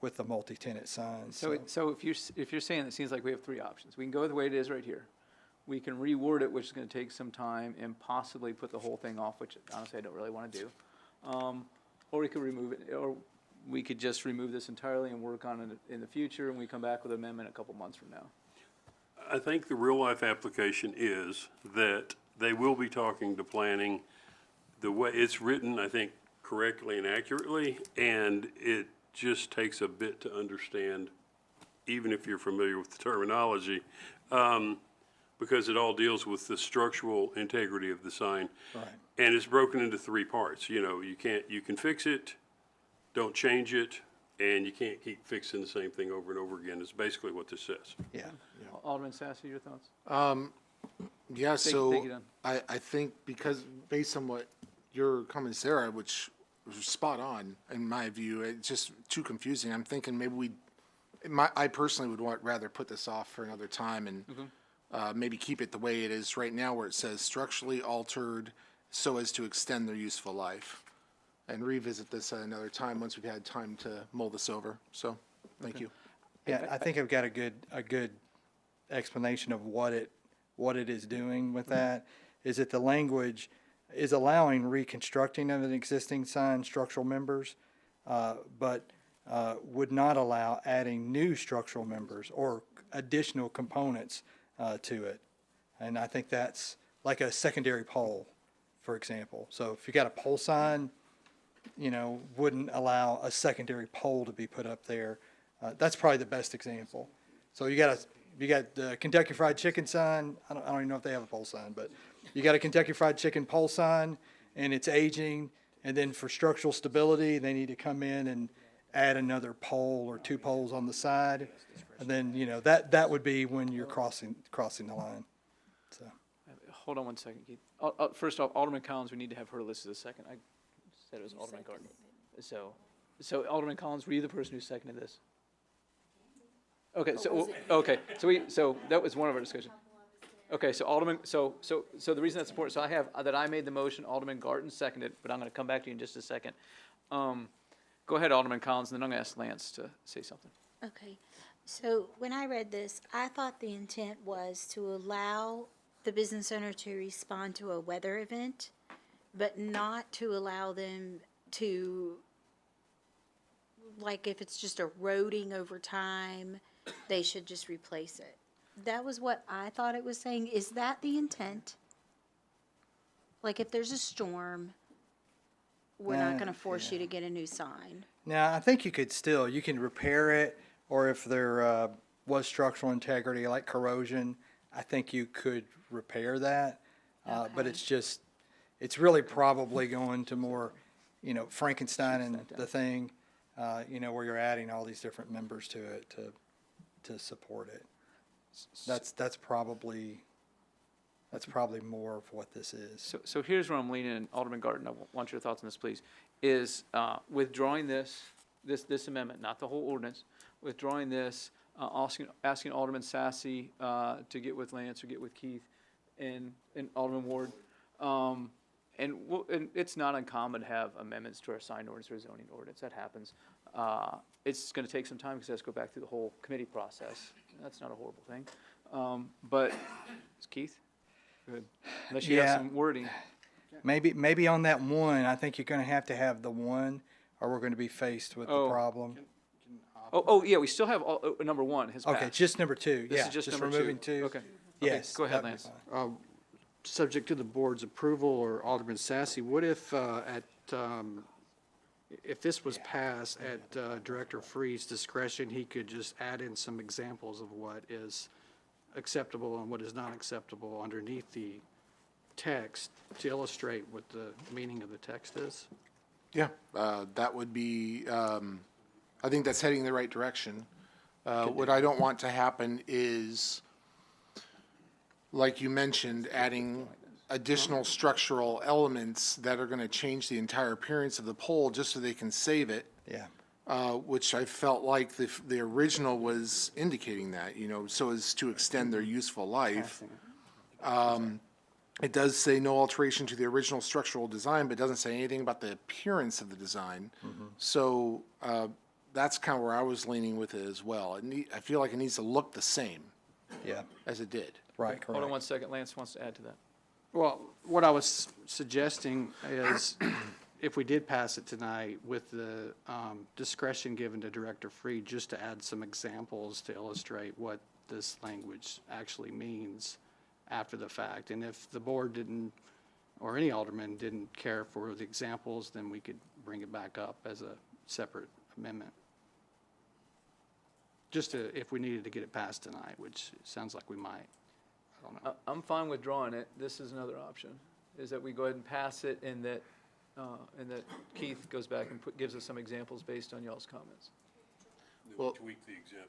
J: with the multi-tenant signs.
A: So if you're saying it seems like we have three options. We can go the way it is right here. We can reword it, which is going to take some time, and possibly put the whole thing off, which honestly I don't really want to do. Or we could remove it, or we could just remove this entirely and work on it in the future, and we come back with an amendment a couple months from now.
I: I think the real-life application is that they will be talking to planning. The way it's written, I think, correctly and accurately, and it just takes a bit to understand, even if you're familiar with the terminology, because it all deals with the structural integrity of the sign.
J: Right.
I: And it's broken into three parts. You can fix it, don't change it, and you can't keep fixing the same thing over and over again. It's basically what this says.
J: Yeah.
A: Alderman Sassy, your thoughts?
H: Yeah,
A: Take
H: so
A: it on.
H: I think because based on what your comments there, which was spot on in my view, it's just too confusing. I'm thinking maybe I personally would rather put this off for another time and maybe keep it the way it is right now, where it says structurally altered so as to extend their useful life, and revisit this at another time once we've had time to mull this over. So, thank you.
J: Yeah, I think I've got a good explanation of what it is doing with that. Is that the language is allowing reconstructing of an existing sign structural members, but would not allow adding new structural members or additional components to it. And I think that's like a secondary pole, for example. So if you got a pole sign, wouldn't allow a secondary pole to be put up there. That's probably the best example. So you got the Kentucky Fried Chicken sign. I don't even know if they have a pole sign, but you got a Kentucky Fried Chicken pole sign, and it's aging. And then for structural stability, they need to come in and add another pole or two poles on the side. And then that would be when you're crossing the line. So.
A: Hold on one second, Keith. First off, Alderman Collins, we need to have her listed as a second. I said it was Alderman Gardner. So Alderman Collins, were you the person who seconded this? Okay, so that was one of our discussions. Okay, so Alderman, so the reason that's important, so I made the motion, Alderman Garton seconded, but I'm going to come back to you in just a second. Go ahead, Alderman Collins, and then I'm going to ask Lance to say something.
M: Okay, so when I read this, I thought the intent was to allow the business owner to respond to a weather event, but not to allow them to, like, if it's just eroding over time, they should just replace it. That was what I thought it was saying. Is that the intent? Like, if there's a storm, we're not going to force you to get a new sign.
J: Now, I think you can repair it, or if there was structural integrity like corrosion, I think you could repair that. But it's really probably going to more, Frankenstein and the thing, where you're adding all these different members to it to support it. That's probably more of what this is.
A: So here's where I'm leaning, and Alderman Garton, I want your thoughts on this, please, is withdrawing this amendment, not the whole ordinance, withdrawing this, asking Alderman Sassy to get with Lance or get with Keith and Alderman Ward. And it's not uncommon to have amendments to our sign ordinance or zoning ordinance. That happens. It's going to take some time because it has to go back through the whole committee process. That's not a horrible thing. But Keith? Good. Unless you have some wording.
J: Maybe on that one, I think you're going to have the one, or we're going to be faced with
A: Oh.
J: the problem?
A: Yeah, we still have, number 1 has passed.
J: Okay, just number 2,
A: This
J: yeah,
A: is just
J: just
A: number
J: removing
A: 2.
J: 2?
A: Okay.
J: Yes.
A: Go ahead,
J: that'd be
A: Lance.
J: fine.
L: Subject to the board's approval, or Alderman Sassy, what if if this was passed at Director Free's discretion, he could just add in some examples of what is acceptable and what is not acceptable underneath the text to illustrate what the meaning of the text is?
H: Yeah, that would be, I think that's heading in the right direction. What I don't want to happen is, like you mentioned, adding additional structural elements that are gonna change the entire appearance of the pole just so they can save it.
J: Yeah.
H: Which I felt like the original was indicating that, so as to extend their useful life. It does say no alteration to the original structural design, but it doesn't say anything about the appearance of the design. So, that's kind of where I was leaning with it as well. I feel like it needs to look the same
J: Yeah,
H: as it did.
J: right, correct.
A: Hold on 1 second. Lance wants to add to that.
L: Well, what I was suggesting is if we did pass it tonight with the discretion given to Director Freed, just to add some examples to illustrate what this language actually means after the fact. And if the board didn't, or any alderman didn't care for the examples, then we could bring it back up as a separate amendment. Just to, if we needed to get it passed tonight, which it sounds like we might. I don't know.
A: I'm fine with drawing it. This is another option, is that we go ahead and pass it and that Keith goes back and gives us some examples based on y'all's comments.
H: Well-
I: Tweak the examples.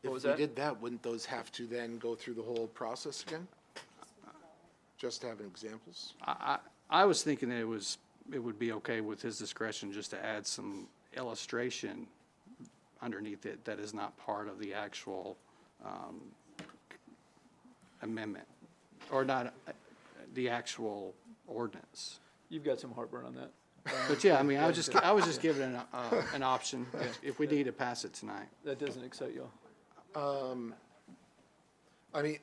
A: What was
H: If we
A: that?
H: did that, wouldn't those have to then go through the whole process again? Just to have examples?
L: I was thinking that it would be okay with his discretion just to add some illustration underneath it that is not part of the actual amendment, or not the actual ordinance.
A: You've got some heartburn on that.
L: But yeah, I mean, I was just giving an option if we need to pass it tonight.
A: That doesn't excite y'all.
H: I mean,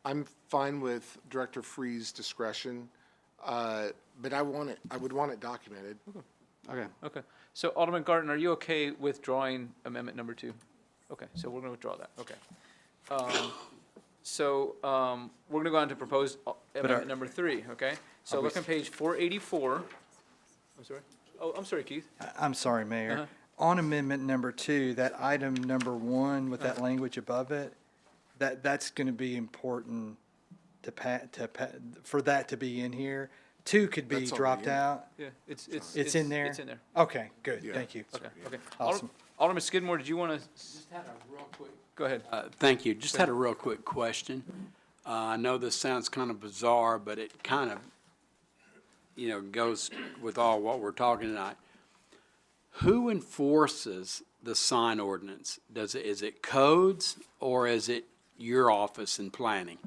H: I'm fine with Director Free's discretion, but I would want it documented.
L: Okay.
A: Okay. So Alderman Garten, are you okay with drawing amendment number 2? Okay, so we're going to withdraw that. Okay. We're going to go on to proposed amendment number 3, okay? So look on page 484. I'm sorry. Oh, I'm sorry, Keith.
J: I'm sorry, Mayor. On amendment number 2, that item number 1 with that language above it, that's going to be important for that to be in here. 2 could be
H: That's already
J: dropped
H: in.
J: out.
A: Yeah,
J: It's in there?
A: It's in there.
J: Okay, good, thank you.
A: Okay.
J: Awesome.
A: Alderman Skidmore, did you want to?
N: Just had a real quick.
A: Go ahead.
N: Thank you. Just had a real quick question. I know this sounds kind of bizarre, but it kind of, goes with all what we're talking tonight. Who enforces the sign ordinance? Is it codes, or is it your office in planning?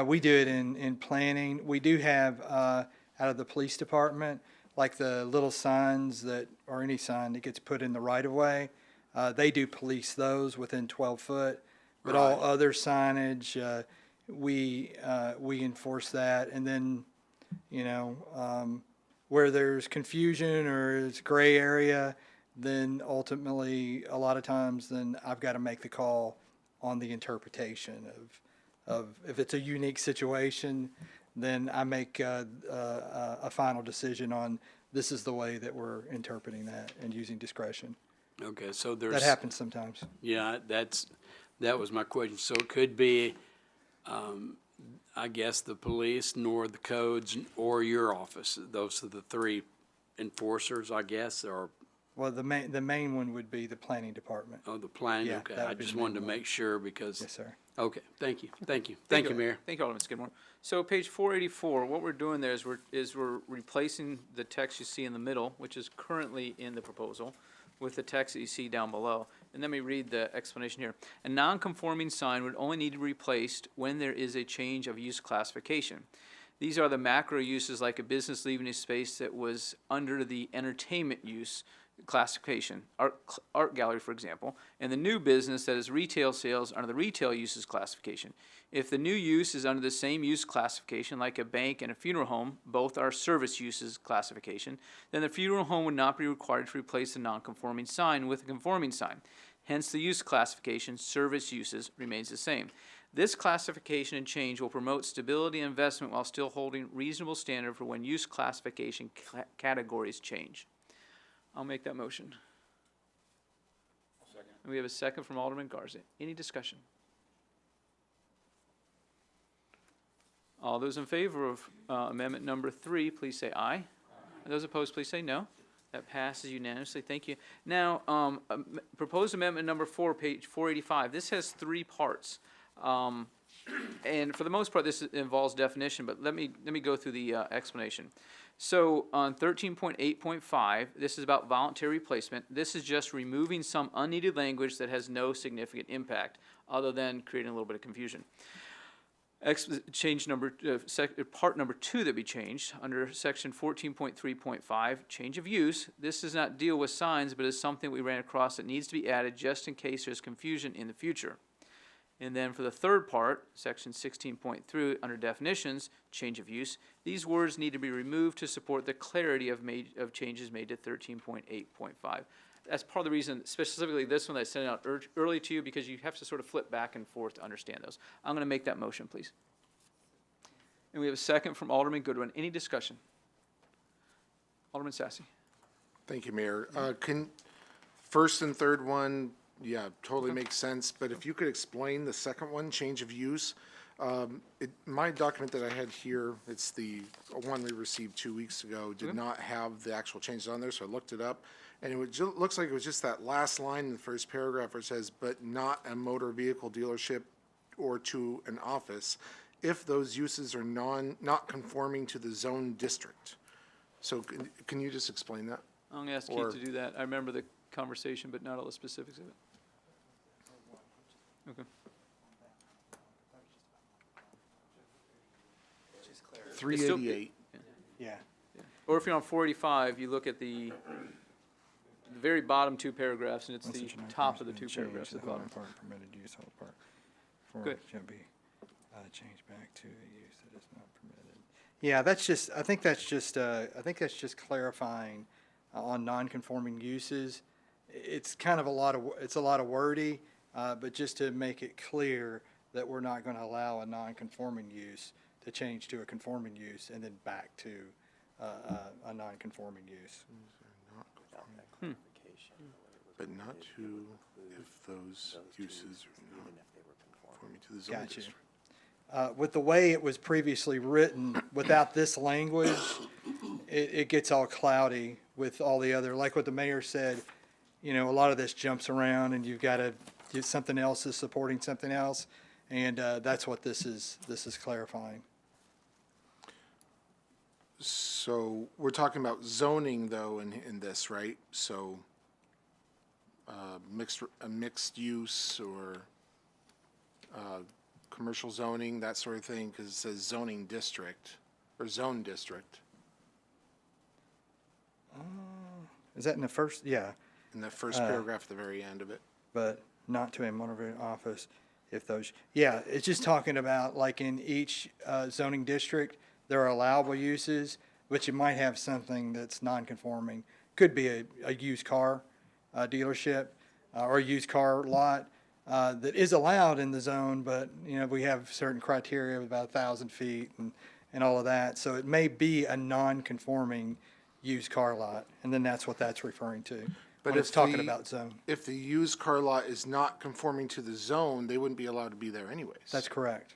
J: We do it in planning. We do have, out of the police department, like the little signs that, or any sign that gets put in the right of way, they do police those within 12 foot. But all other signage, we enforce that. And then, where there's confusion or it's gray area, then ultimately, a lot of times, then I've got to make the call on the interpretation of if it's a unique situation, then I make a final decision on this is the way that we're interpreting that and using discretion.
N: Okay, so there's.
J: That happens sometimes.
N: Yeah, that was my question. So it could be, I guess, the police, nor the codes, or your office. Those are the 3 enforcers, I guess, or,
J: Well, the main one would be the planning department.
N: oh, the planning,
J: Yeah,
N: okay.
J: that
N: I
J: would be
N: just
J: the
N: wanted to
J: main one.
N: make sure because.
J: Yes, sir.
N: Okay, thank you. Thank you, Mayor.
A: Thank you, Alderman Skidmore. So page 484, what we're doing there is we're replacing the text you see in the middle, which is currently in the proposal, with the text that you see down below. And let me read the explanation here. A non-conforming sign would only need to be replaced when there is a change of use classification. These are the macro uses like a business leaving a space that was under the entertainment use classification, art gallery, for example, and the new business that is retail sales under the retail uses classification. If the new use is under the same use classification, like a bank and a funeral home, both are service uses classification, then the funeral home would not be required to replace the non-conforming sign with a conforming sign. Hence, the use classification, service uses, remains the same. This classification and change will promote stability and investment while still holding reasonable standard for when use classification categories change. I'll make that motion. Second. We have a second from Alderman Garza. Any discussion? All those in favor of amendment number 3, please say aye. Aye. Those opposed, please say no. That passes unanimously. Thank you. Now, proposed amendment number 4, page 485. This has 3 parts. And for the most part, this involves definition, but let me go through the explanation. So on 13.8.5, this is about voluntary replacement. This is just removing some unneeded language that has no significant impact, other than creating a little bit of confusion. Change number, part number 2 that we changed under section 14.3.5, change of use. This does not deal with signs, but is something we ran across that needs to be added just in case there's confusion in the future. And then for the third part, section 16.3, under definitions, change of use, these words need to be removed to support the clarity of changes made to 13.8.5. That's part of the reason, specifically this one, that I sent out early to you, because you have to sort of flip back and forth to understand those. I'm going to make that motion, please. And we have a second from Alderman Goodwin. Any discussion? Alderman Sassy.
H: Thank you, Mayor. First and third one, yeah, totally makes sense, but if you could explain the second one, change of use. My document that I had here, it's the one we received 2 weeks ago, did not have the actual changes on there, so I looked it up. And it looks like it was just that last line in the first paragraph where it says, but not a motor vehicle dealership or to an office, if those uses are not conforming to the zone district. So can you just explain that?
A: I'm going to ask Keith to do that. I remember the conversation, but not all the specifics of it. Okay.
H: 388.
J: Yeah.
A: Or if you're on 485, you look at the very bottom 2 paragraphs, and it's the top of the 2 paragraphs at the bottom.
J: Permitted use on the part.
A: Good.
J: Should be changed back to a use that is not permitted. Yeah, that's just, I think that's just clarifying on non-conforming uses. It's kind of it's a lot of wordy, but just to make it clear that we're not going to allow a non-conforming use to change to a conforming use and then back to a non-conforming use.
H: But not to if those uses are not conforming to the zone
J: Gotcha.
H: district.
J: With the way it was previously written, without this language, it gets all cloudy with all the other, like what the mayor said, a lot of this jumps around and you've got to do something else is supporting something else. And that's what this is clarifying.
H: So we're talking about zoning though in this, right? So mixed use or commercial zoning, that sort of thing, because it says zoning district or zone district.
J: Is that in the first? Yeah.
H: In the first paragraph at the very end of it.
J: But not to a motor vehicle office if those, yeah, it's just talking about like in each zoning district, there are allowable uses, but you might have something that's non-conforming. Could be a used car dealership or a used car lot that is allowed in the zone, but, we have certain criteria of about 1,000 feet and all of that. So it may be a non-conforming used car lot, and then that's what that's referring to. But it's talking about zone.
H: If the used car lot is not conforming to the zone, they wouldn't be allowed to be there anyways.
J: That's correct.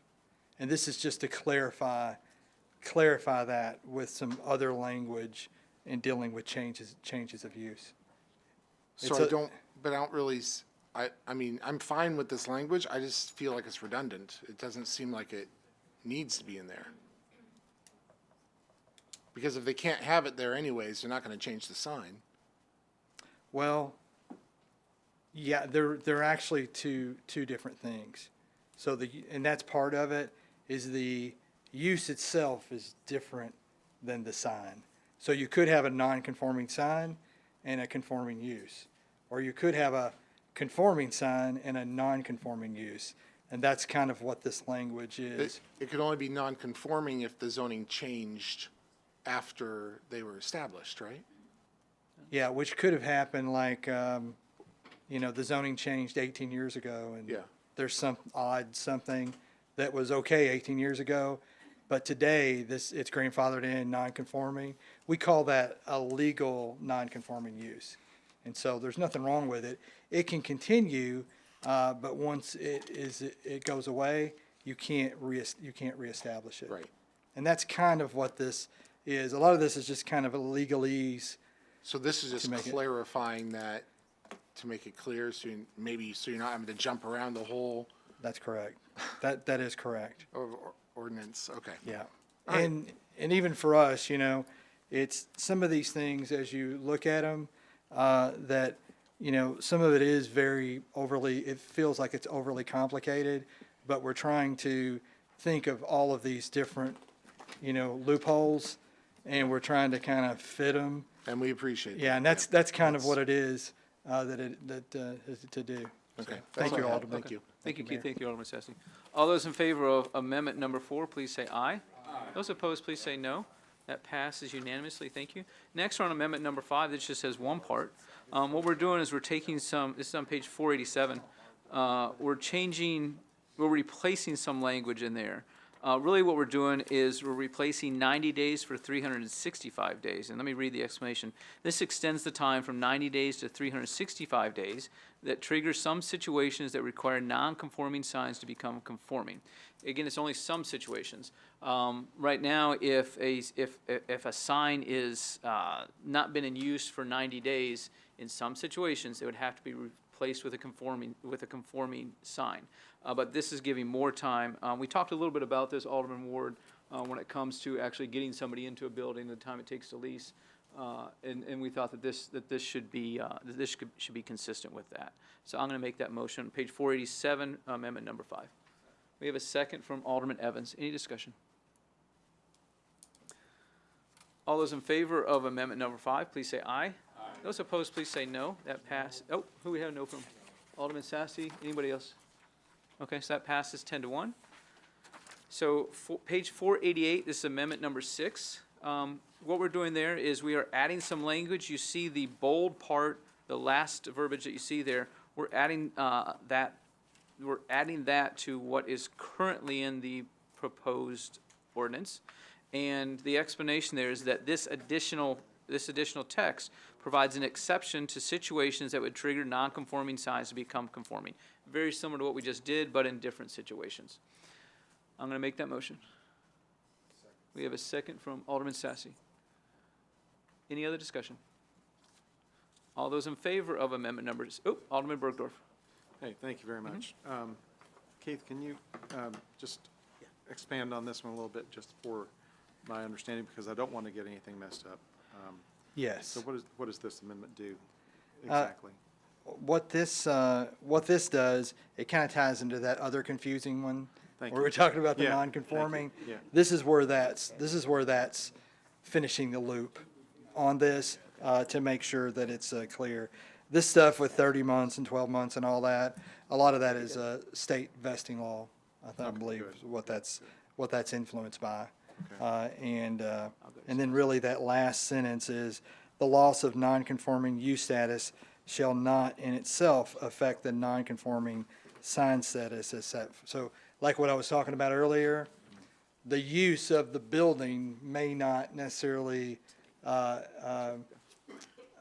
J: And this is just to clarify that with some other language in dealing with changes of use.
H: So I don't really, I mean, I'm fine with this language. I just feel like it's redundant. It doesn't seem like it needs to be in there. Because if they can't have it there anyways, they're not going to change the sign.
J: Well, yeah, they're actually two different things. So and that's part of it, is the use itself is different than the sign. So you could have a non-conforming sign, and a conforming use. Or you could have a conforming sign and a non-conforming use. And that's kind of what this language is.
H: It could only be non-conforming if the zoning changed after they were established, right?
J: Yeah, which could have happened like, the zoning changed 18 years ago. And
H: Yeah.
J: there's some odd something that was okay 18 years ago, but today it's grandfathered in non-conforming. We call that a legal non-conforming use. And so there's nothing wrong with it. It can continue, but once it goes away, you can't reestablish it.
H: Right.
J: And that's kind of what this is. A lot of this is just kind of a legalese.
H: So this is just
J: make it-
H: clarifying that, to make it clear, so you're not having to jump around the whole
J: That's correct. That is correct.
H: ordinance, okay.
J: Yeah. And even for us, it's some of these things as you look at them, that, some of it is very overly, it feels like it's overly complicated, but we're trying to think of all of these different, loopholes, and we're trying to kind of fit them.
H: And we appreciate that.
J: Yeah, and that's kind of what it is, to do.
H: Okay.
J: So,
H: That's
J: Thank
H: all
J: you,
H: I had.
J: Alderman.
H: Thank you.
A: Thank you,
J: Mayor.
A: Keith. Thank you, Alderman Sassy. All those in favor of amendment number 4, please say aye. Those opposed, please say no. That passes unanimously. Thank you. Next, we're on amendment number 5. This just has one part. What we're doing is we're taking this is on page 487. We're replacing some language in there. Really what we're doing is we're replacing 90 days for 365 days. And let me read the explanation. This extends the time from 90 days to 365 days that triggers some situations that require non-conforming signs to become conforming. Again, it's only some situations. Right now, if a sign is not been in use for 90 days, in some situations, it would have to be replaced with a conforming sign. But this is giving more time. We talked a little bit about this, Alderman Ward, when it comes to actually getting somebody into a building, the time it takes to lease. And we thought that this should be consistent with that. So I'm going to make that motion. Page 487, amendment number 5. We have a second from Alderman Evans. Any discussion? All those in favor of amendment number 5, please say aye. Aye. Those opposed, please say no. That passed. Oh, who we have no from? Alderman Sassy. Anybody else? Okay, so that passes 10-1. So page 488, this is amendment number 6. What we're doing there is we are adding some language. You see the bold part, the last verbiage that you see there. We're adding that to what is currently in the proposed ordinance. And the explanation there is that this additional text provides an exception to situations that would trigger non-conforming signs to become conforming. Very similar to what we just did, but in different situations. I'm going to make that motion. We have a second from Alderman Sassy. Any other discussion? All those in favor of amendment numbers, Alderman Bergdorf.
K: Hey, thank you very much. Keith, can you just expand on this one a little bit, just for my understanding, because I don't want to get anything messed up.
J: Yes.
K: So what does this amendment do exactly?
J: What this does, it kind of ties into that other confusing one.
K: Thank
J: Where
K: you.
J: we're talking about the
K: Yeah,
J: non-conforming.
K: thank you. Yeah.
J: This is where that's finishing the loop on this, to make sure that it's clear. This stuff with 30 months and 12 months and all that, a lot of that is state vesting law, I believe, is what that's influenced by. And then really that last sentence is, the loss of non-conforming use status shall not in itself affect the non-conforming sign status as set. So like what I was talking about earlier, the use of the building may not necessarily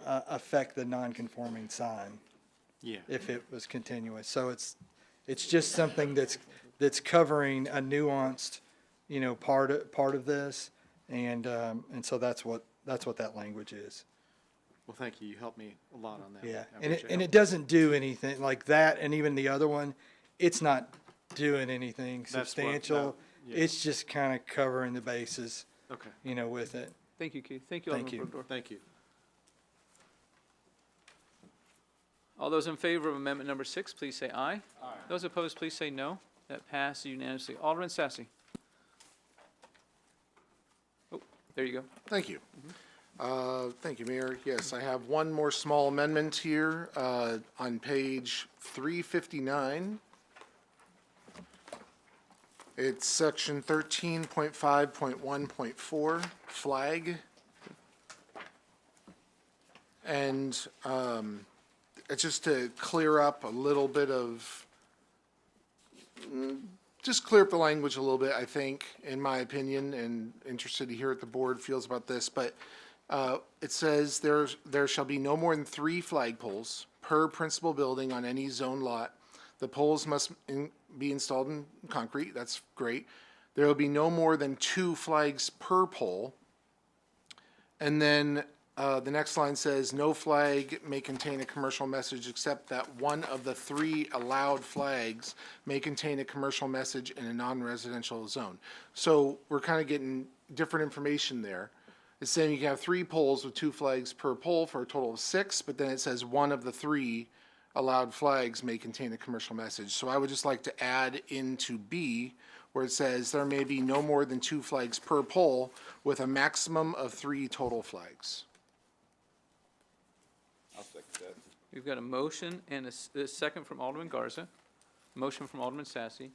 J: affect the non-conforming sign.
K: Yeah.
J: If it was continuous. So it's just something that's covering a nuanced, part of this, and so that's what that language is.
K: Well, thank you. You helped me a lot on that.
J: Yeah,
K: I
J: and
K: appreciate
J: it doesn't do anything like that, and even the other one, it's not doing anything
K: That's what-
J: substantial.
K: yeah.
J: It's just kind of covering the bases,
K: Okay.
J: with it.
A: Thank you, Keith. Thank you,
J: Thank
A: Alderman
J: you.
A: Bergdorf.
K: Thank you.
A: All those in favor of amendment number 6, please say aye. Aye. Those opposed, please say no. That passes unanimously. Alderman Sassy. Oh, there you go.
H: Thank you. Thank you, Mayor. Yes, I have one more small amendment here, on page 359. It's section 13.5.1.4, flag. And, it's just to clear up a little bit of, just clear up the language a little bit, I think, in my opinion, and interested to hear what the board feels about this, but it says there shall be no more than 3 flagpoles per principal building on any zone lot. The poles must be installed in concrete, that's great. There will be no more than 2 flags per pole. And then the next line says, no flag may contain a commercial message except that one of the 3 allowed flags may contain a commercial message in a non-residential zone. So we're kind of getting different information there. It's saying you can have 3 poles with 2 flags per pole for a total of 6, but then it says one of the 3 allowed flags may contain a commercial message. So I would just like to add into B, where it says there may be no more than 2 flags per pole with a maximum of 3 total flags.
K: I'll second that.
A: We've got a motion and a second from Alderman Garza, motion from Alderman Sassy.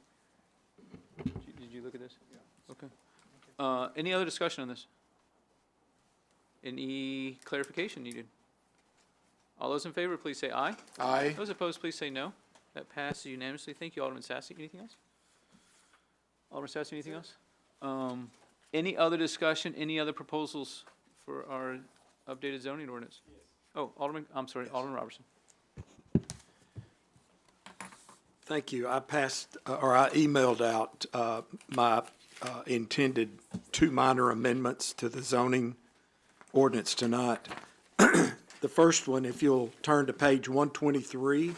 A: Did you look at this? Yeah. Okay. Any other discussion on this? Any clarification needed? All those in favor, please say aye.
H: Aye.
A: Those opposed, please say no. That passes unanimously. Thank you, Alderman Sassy. Anything else? Alderman Sassy, anything else? Any other discussion, any other proposals for our updated zoning ordinance? Oh, Alderman Robertson.
O: Thank you. I passed, or I emailed out my intended 2 minor amendments to the zoning ordinance tonight. The first one, if you'll turn to page 123.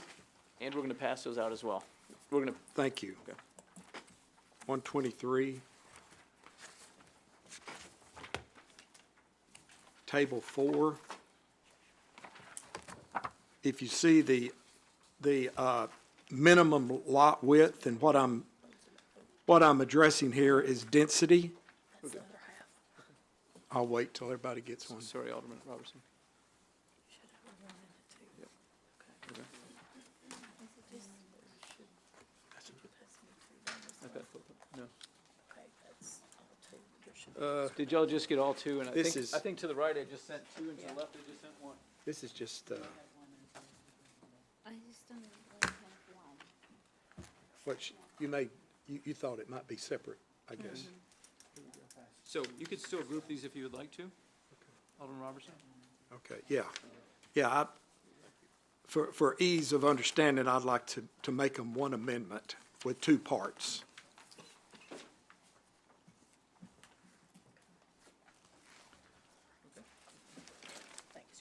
A: And we're going to pass those out as well.
O: Thank you.
A: Okay.
O: 123. Table 4. If you see the minimum lot width, and what I'm addressing here is density. I'll wait till everybody gets one.
A: Sorry, Alderman Robertson. No. Did y'all just get all 2? And I think to the right I just sent 2, and to the left I just sent 1.
O: This is just,
M: I just don't have one.
O: you thought it might be separate, I guess.
A: So you could still group these if you would like to, Alderman Robertson?
O: Okay, yeah. Yeah, for ease of understanding, I'd like to make them one amendment with 2 parts.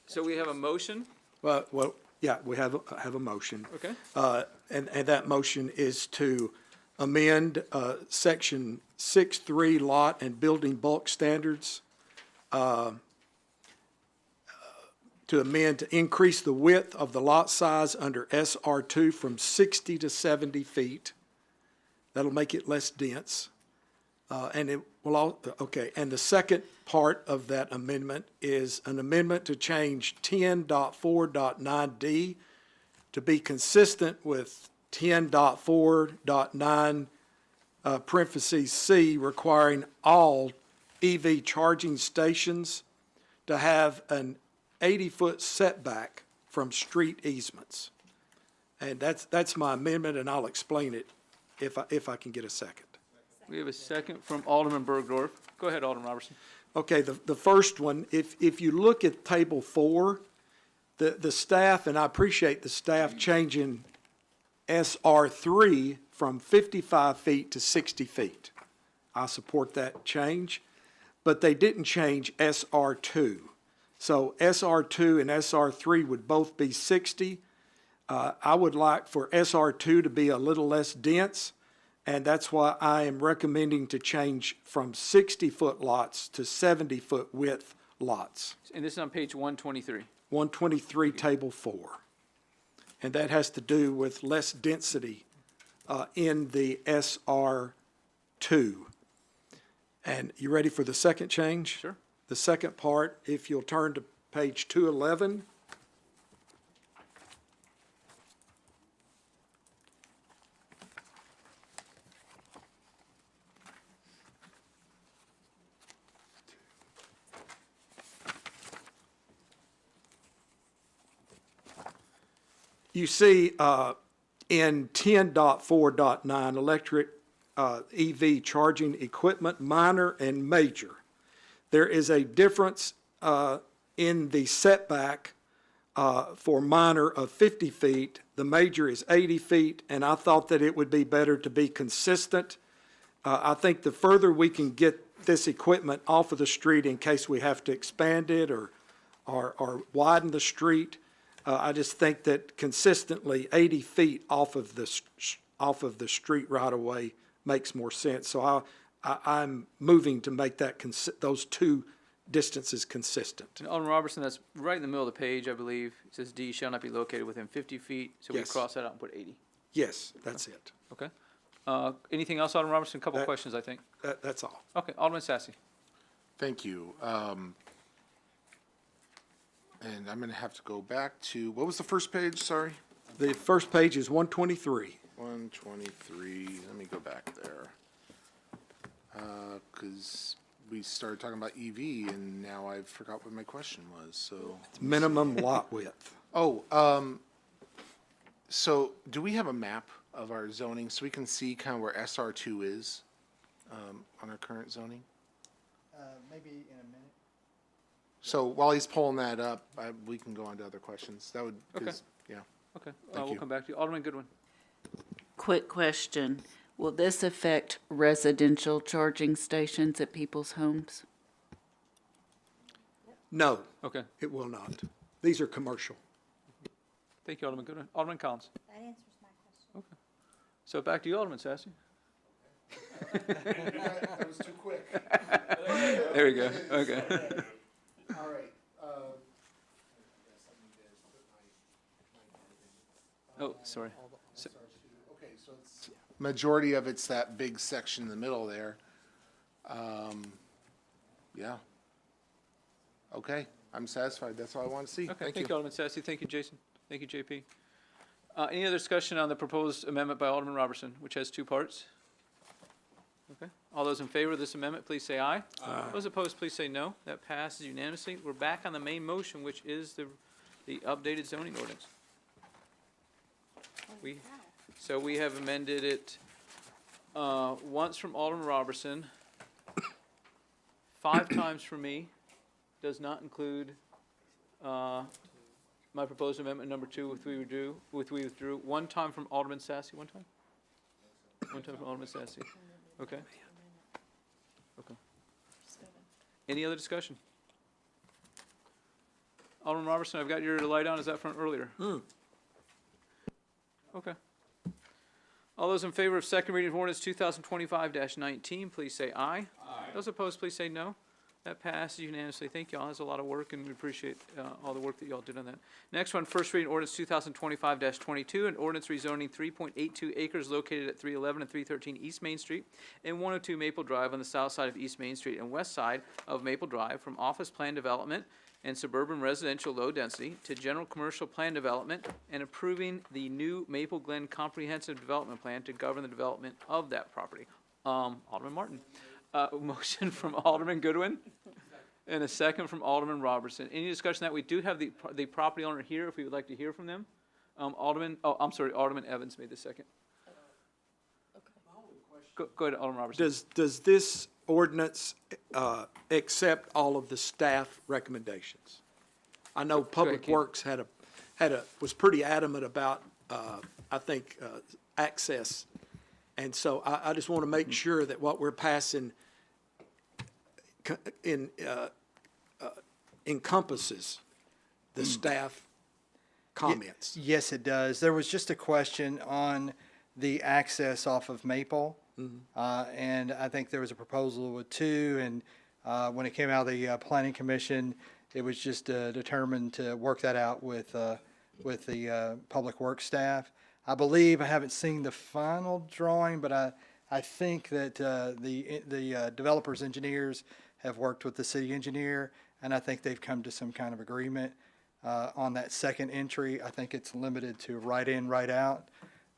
A: So we have a motion.
O: Well, yeah, we have a motion.
A: Okay.
O: And that motion is to amend section 6.3 lot and building bulk standards, to amend to increase the width of the lot size under SR2 from 60 to 70 feet. That'll make it less dense. And it will all, okay, and the second part of that amendment is an amendment to change 10.4.9D to be consistent with 10.4.9 parentheses C, requiring all EV charging stations to have an 80-foot setback from street easements. And that's my amendment, and I'll explain it if I can get a second.
A: We have a second from Alderman Bergdorf. Go ahead, Alderman Robertson.
O: Okay, the first one, if you look at table 4, the staff, and I appreciate the staff changing SR3 from 55 feet to 60 feet. I support that change, but they didn't change SR2. So SR2 and SR3 would both be 60. I would like for SR2 to be a little less dense, and that's why I am recommending to change from 60-foot lots to 70-foot width lots.
A: And this is on page 123.
O: 123, table 4. And that has to do with less density in the SR2. And you ready for the second change?
A: Sure.
O: The second part, if you'll turn to page 211. You see, in 10.4.9, electric EV charging equipment, minor and major, there is a difference in the setback for minor of 50 feet. The major is 80 feet, and I thought that it would be better to be consistent. I think the further we can get this equipment off of the street in case we have to expand it or widen the street, I just think that consistently 80 feet off of the street right away makes more sense. So I'm moving to make that those two distances consistent.
A: And Alderman Robertson, that's right in the middle of the page, I believe. It says D shall not be located within 50 feet, so we
O: Yes.
A: cross that out and put 80.
O: Yes, that's it.
A: Okay. Anything else, Alderman Robertson? A couple questions, I think.
O: That's all.
A: Okay, Alderman Sassy.
H: Thank you. And I'm gonna have to go back to, what was the first page, sorry?
O: The first page is 123.
H: 123, let me go back there. Because we started talking about EV, and now I forgot what my question was, so.
O: Minimum lot width.
H: So do we have a map of our zoning so we can see kind of where SR2 is on our current zoning?
J: Maybe in a minute.
H: So while he's pulling that up, we can go on to other questions. That would,
A: Okay.
H: yeah.
A: Okay,
H: Thank
A: we'll
H: you.
A: come back to you. Alderman Goodwin.
F: Quick question. Will this affect residential charging stations at people's homes?
O: No,
A: Okay,
O: it will not. These are commercial.
A: thank you, Alderman Goodwin. Alderman Collins.
M: That answers my question.
A: So back to you, Alderman Sassy.
H: That was too quick.
A: There we go, okay.
H: All right.
A: Oh, sorry.
H: Okay, so it's. Majority of it's that big section in the middle there. Yeah. Okay, I'm satisfied. That's all I want to see.
A: Okay, thank you, Alderman Sassy. Thank you, Jason. Thank you, JP. Any other discussion on the proposed amendment by Alderman Robertson, which has two parts? Okay, all those in favor of this amendment, please say aye. Aye. Those opposed, please say no. That passes unanimously. We're back on the main motion, which is the updated zoning ordinance. So we have amended it once from Alderman Robertson, 5 times from me, does not include my proposed amendment number 2, which we withdrew, 1 time from Alderman Sassy, 1 time? 1 time from Alderman Sassy. Okay. Okay. Any other discussion? Alderman Robertson, I've got your light on. Is that from earlier? Okay. All those in favor of second reading of ordinance 2025-19, please say aye. Aye. Those opposed, please say no. That passes unanimously. Thank y'all. That's a lot of work, and we appreciate all the work that y'all did on that. Next one, first reading ordinance 2025-22, an ordinance rezoning 3.82 acres located at 311 and 313 East Main Street and 102 Maple Drive on the south side of East Main Street and west side of Maple Drive from office plan development and suburban residential low density to general commercial plan development and approving the new Maple Glen Comprehensive Development Plan to govern the development of that property. Alderman Martin. Motion from Alderman Goodwin and a second from Alderman Robertson. Any discussion that we do have the property owner here if we would like to hear from them? Alderman Evans made the second. Go ahead, Alderman Robertson.
O: Does this ordinance accept all of the staff recommendations? I know Public
A: Ken.
O: Works was pretty adamant about, I think, access. And so I just want to make sure that what we're passing encompasses the staff comments.
J: Yes, it does. There was just a question on the access off of Maple. And I think there was a proposal with 2, and when it came out of the Planning Commission, it was just determined to work that out with the Public Works staff. I believe, I haven't seen the final drawing, but I think that the developers, engineers have worked with the city engineer, and I think they've come to some kind of agreement. On that second entry, I think it's limited to right in, right out.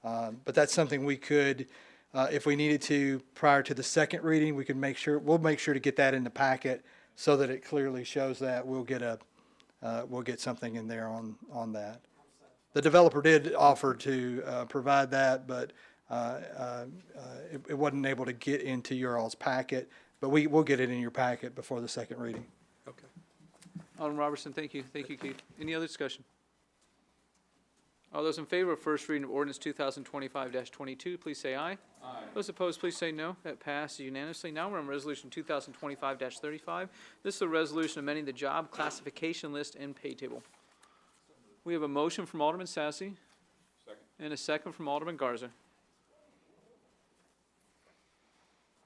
J: But that's something we could, if we needed to, prior to the second reading, we'll make sure to get that in the packet so that it clearly shows that. We'll get something in there on that. The developer did offer to provide that, but it wasn't able to get into your all's packet. But we'll get it in your packet before the second reading.
N: Okay.
A: Alderman Robertson, thank you. Thank you, Keith. Any other discussion? All those in favor of first reading of ordinance 2025-22, please say aye. Aye. Those opposed, please say no. That passes unanimously. Now we're on resolution 2025-35. This is a resolution amending the job classification list and pay table. We have a motion from Alderman Sassy. Second. And a second from Alderman Garza.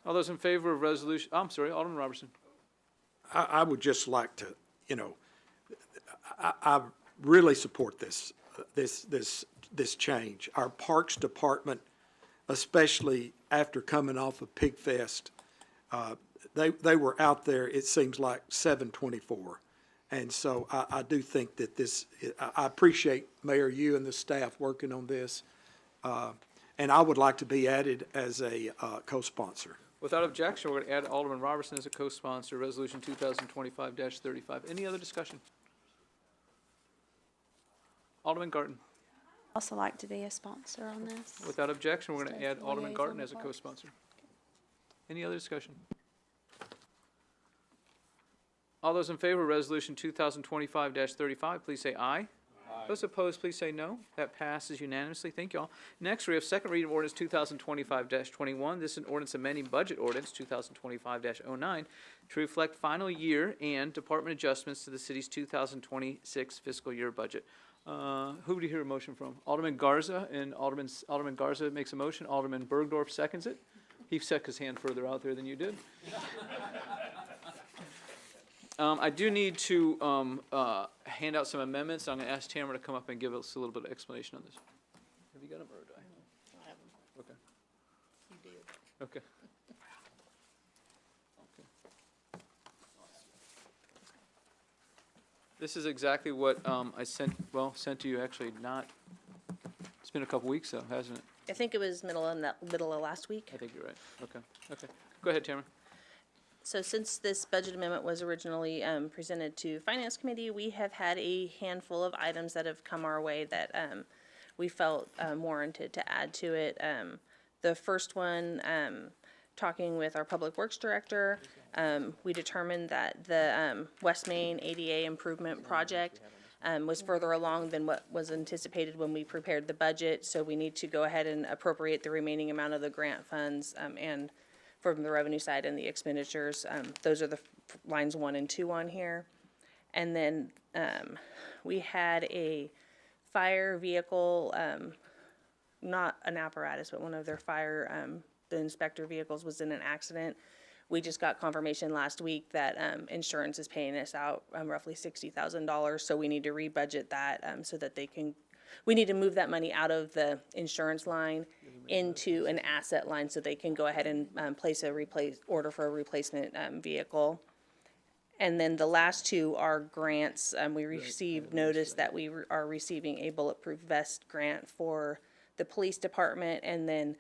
A: All those in favor of resolution, I'm sorry, Alderman Robertson.
O: I would just like to, I really support this change. Our Parks Department, especially after coming off of Pig Fest, they were out there, it seems like 7/24. And so I do think that I appreciate, Mayor, you and the staff working on this. And I would like to be added as a co-sponsor.
A: Without objection, we're going to add Alderman Robertson as a co-sponsor, resolution 2025-35. Any other discussion? Alderman Garten.
M: Also like to be a sponsor on this.
A: Without objection, we're going to
M: Stay
A: add
M: for
A: Alderman
M: liaison
A: Garten as a
M: part.
A: co-sponsor. Any other discussion? All those in favor of resolution 2025-35, please say aye. Those opposed, please say no. That passes unanimously. Thank you all. Next, we have second reading of ordinance 2025-21. This is an ordinance amending budget ordinance 2025-09 to reflect final year and department adjustments to the city's 2026 fiscal year budget. Who would you hear a motion from? Alderman Garza, and Alderman Garza makes a motion. Alderman Bergdorf seconds it. He stuck his hand further out there than you did. I do need to hand out some amendments. I'm going to ask Tamara to come up and give us a little bit of explanation on this. Have you got them, or do I have them? Okay. You did. Okay. This is exactly what I sent to you, actually not, it's been a couple weeks though, hasn't it?
P: I think it was middle of last week.
A: I think you're right. Okay. Go ahead, Tamara.
P: So since this budget amendment was originally presented to Finance Committee, we have had a handful of items that have come our way that we felt warranted to add to it. The first one, talking with our Public Works Director, we determined that the West Main ADA improvement project was further along than what was anticipated when we prepared the budget, so we need to go ahead and appropriate the remaining amount of the grant funds and from the revenue side and the expenditures. Those are the lines 1 and 2 on here. And then we had a fire vehicle, not an apparatus, but one of their fire, the inspector vehicles was in an accident. We just got confirmation last week that insurance is paying us out roughly $60,000, so we need to rebudget that so that we need to move that money out of the insurance line into an asset line so they can go ahead and place a order for a replacement vehicle. And then the last two are grants. We received notice that we are receiving a bulletproof vest grant for the police department, and then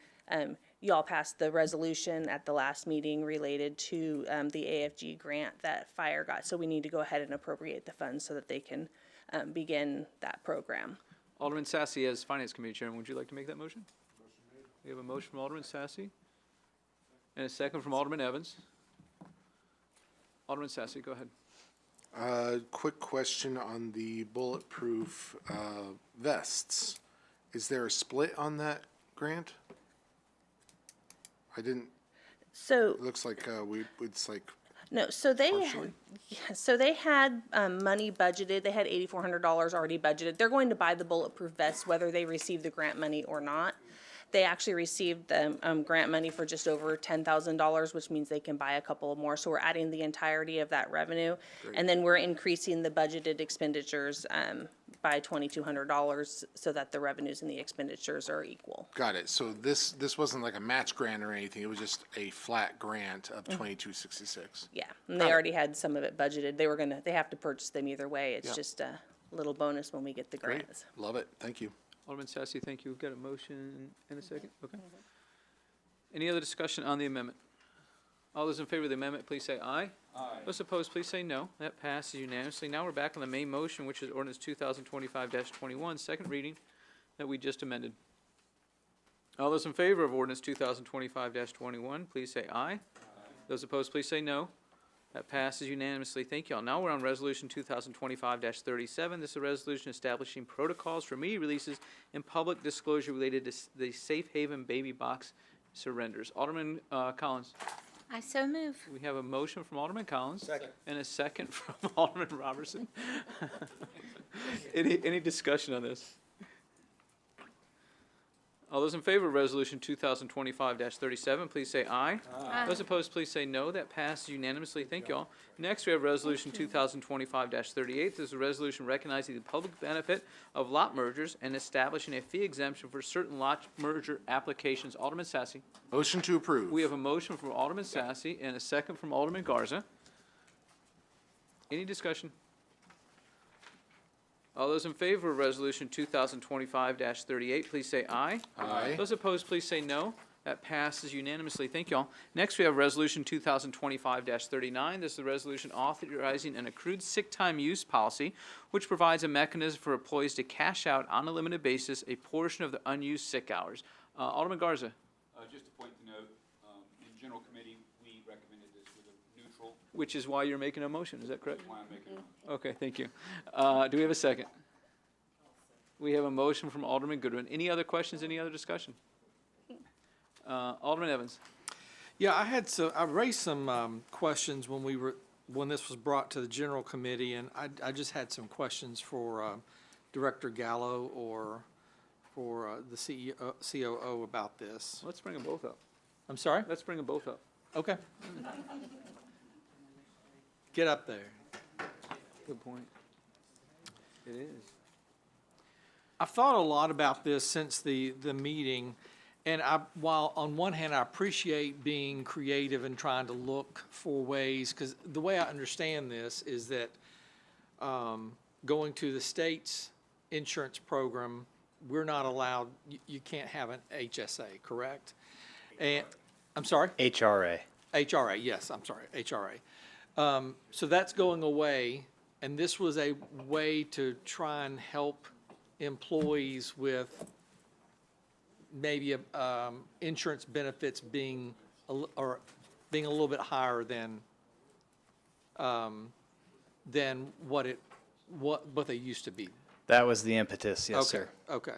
P: y'all passed the resolution at the last meeting related to the AFG grant that fire got. So we need to go ahead and appropriate the funds so that they can begin that program.
A: Alderman Sassy, as Finance Committee Chairman, would you like to make that motion? We have a motion from Alderman Sassy and a second from Alderman Evans. Alderman Sassy, go ahead.
H: Quick question on the bulletproof vests. Is there a split on that grant? I didn't.
P: So
H: it looks like it's like.
P: No, so they had money budgeted. They had $8,400 already budgeted. They're going to buy the bulletproof vests whether they receive the grant money or not. They actually received the grant money for just over $10,000, which means they can buy a couple more. So we're adding the entirety of that revenue. Great. And then we're increasing the budgeted expenditures by $2,200 so that the revenues and the expenditures are equal.
H: Got it. So this wasn't like a match grant or anything. It was just a flat grant of 2266.
P: Yeah, and they already had some of it budgeted. They have to purchase them either way. It's
H: Yeah.
P: just a little bonus when we get the
H: Great.
P: grants.
H: Love it. Thank you.
A: Alderman Sassy, thank you. We've got a motion and a second. Okay. Any other discussion on the amendment? All those in favor of the amendment, please say aye. Aye. Those opposed, please say no. That passes unanimously. Now we're back on the main motion, which is ordinance 2025-21, second reading that we just amended. All those in favor of ordinance 2025-21, please say aye. Aye. Those opposed, please say no. That passes unanimously. Thank you all. Now we're on resolution 2025-37. This is a resolution establishing protocols for immediate releases and public disclosure related to the Safe Haven baby box surrenders. Alderman Collins.
M: I so move.
A: We have a motion from Alderman Collins. Second. And a second from Alderman Robertson. Any discussion on this? All those in favor of resolution 2025-37, please say aye. Aye. Those opposed, please say no. That passes unanimously. Thank you all. Next, we have resolution 2025-38. This is a resolution recognizing the public benefit of lot mergers and establishing a fee exemption for certain lot merger applications. Alderman Sassy.
H: Motion to approve.
A: We have a motion from Alderman Sassy and a second from Alderman Garza. Any discussion? All those in favor of resolution 2025-38, please say aye.
H: Aye.
A: Those opposed, please say no. That passes unanimously. Thank you all. Next, we have resolution 2025-39. This is a resolution authorizing an accrued sick time use policy, which provides a mechanism for employees to cash out on a limited basis a portion of the unused sick hours. Alderman Garza.
Q: Just a point to note, in general committee, we recommended this with a neutral.
A: Which is why you're making a motion, is that correct?
Q: Why I'm making a motion.
A: Okay, thank you. Do we have a second? We have a motion from Alderman Goodwin. Any other questions, any other discussion? Alderman Evans.
R: Yeah, I raised some questions when this was brought to the general committee, and I just had some questions for Director Gallo or for the COO about this.
A: Let's bring them both up.
R: I'm sorry?
A: Let's bring them both up.
R: Okay. Get up there.
A: Good point. It is.
R: I've thought a lot about this since the meeting, and while on one hand I appreciate being creative and trying to look for ways, because the way I understand this is that going to the state's insurance program, we're not allowed, you can't have an HSA, correct? And I'm sorry?
B: HRA.
R: HRA, yes, I'm sorry, HRA. So that's going away, and this was a way to try and help employees with maybe insurance benefits being a little bit higher than what they used to be.
S: That was the impetus, yes, sir.
R: Okay.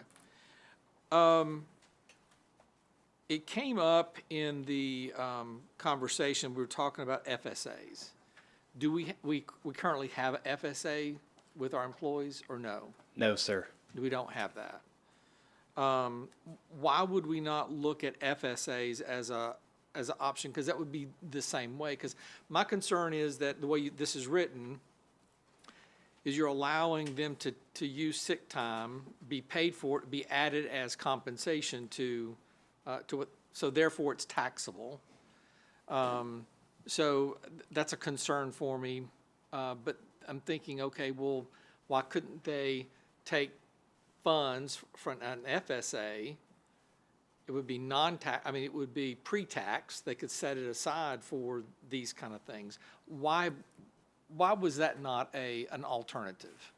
R: It came up in the conversation, we were talking about FSAs. Do we currently have a FSA with our employees or no?
S: No, sir.
R: We don't have that. Why would we not look at FSAs as an option? Because that would be the same way. Because my concern is that the way this is written is you're allowing them to use sick time, be paid for it, be added as compensation to it. So therefore it's taxable. So that's a concern for me. But I'm thinking, okay, well, why couldn't they take funds from an FSA? It would be it would be pre-tax. They could set it aside for these kind of things. Why was that not an alternative?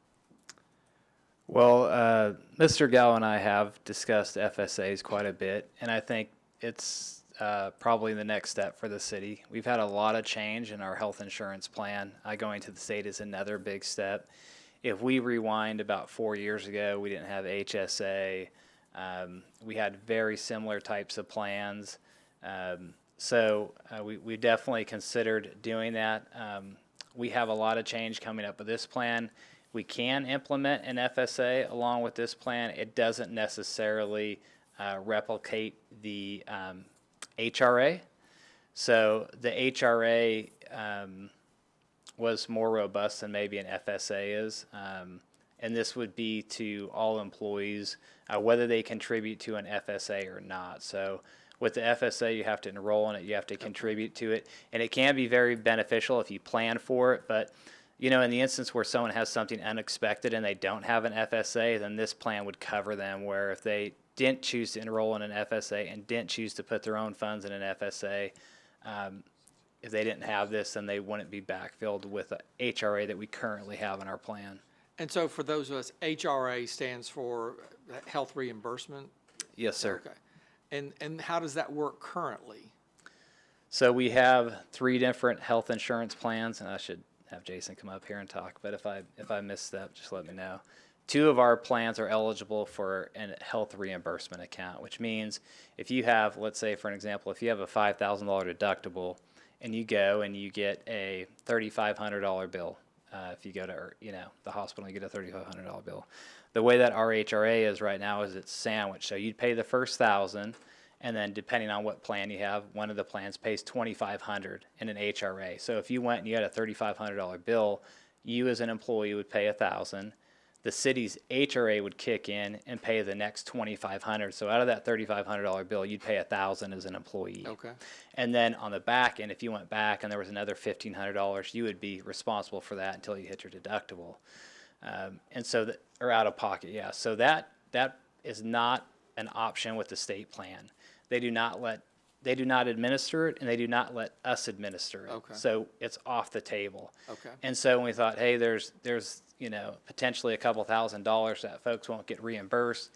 S: Well, Mr. Gallo and I have discussed FSAs quite a bit, and I think it's probably the next step for the city. We've had a lot of change in our health insurance plan. Going to the state is another big step. If we rewind about 4 years ago, we didn't have HSA. We had very similar types of plans. So we definitely considered doing that. We have a lot of change coming up with this plan. We can implement an FSA along with this plan. It doesn't necessarily replicate the HRA. So the HRA was more robust than maybe an FSA is. and this would be to all employees, whether they contribute to an FSA or not. So with the FSA, you have to enroll in it, you have to contribute to it, and it can be very beneficial if you plan for it. But you know, in the instance where someone has something unexpected and they don't have an FSA, then this plan would cover them, where if they didn't choose to enroll in an FSA and didn't choose to put their own funds in an FSA, if they didn't have this, then they wouldn't be backfilled with a HRA that we currently have in our plan.
R: And so for those of us, HRA stands for health reimbursement?
S: Yes, sir.
R: Okay. And how does that work currently?
S: So we have 3 different health insurance plans, and I should have Jason come up here and talk, but if I missed that, just let me know. 2 of our plans are eligible for a health reimbursement account, which means if you have, let's say for an example, if you have a $5,000 deductible and you go and you get a $3,500 bill, if you go to the hospital and you get a $3,500 bill. The way that our HRA is right now is it's sandwiched. So you'd pay the first $1,000, and then depending on what plan you have, one of the plans pays $2,500 in an HRA. So if you went and you had a $3,500 bill, you as an employee would pay $1,000. The city's HRA would kick in and pay the next $2,500. So out of that $3,500 bill, you'd pay $1,000 as an employee.
R: Okay.
S: And then on the back end, if you went back and there was another $1,500, you would be responsible for that until you hit your deductible. And so that, or out of pocket, yeah. So that is not an option with the state plan. They do not administer it, and they do not let us administer it.
R: Okay.
S: So it's off the table.
R: Okay.
S: And so when we thought, hey, there's potentially a couple $1,000s that folks won't get reimbursed.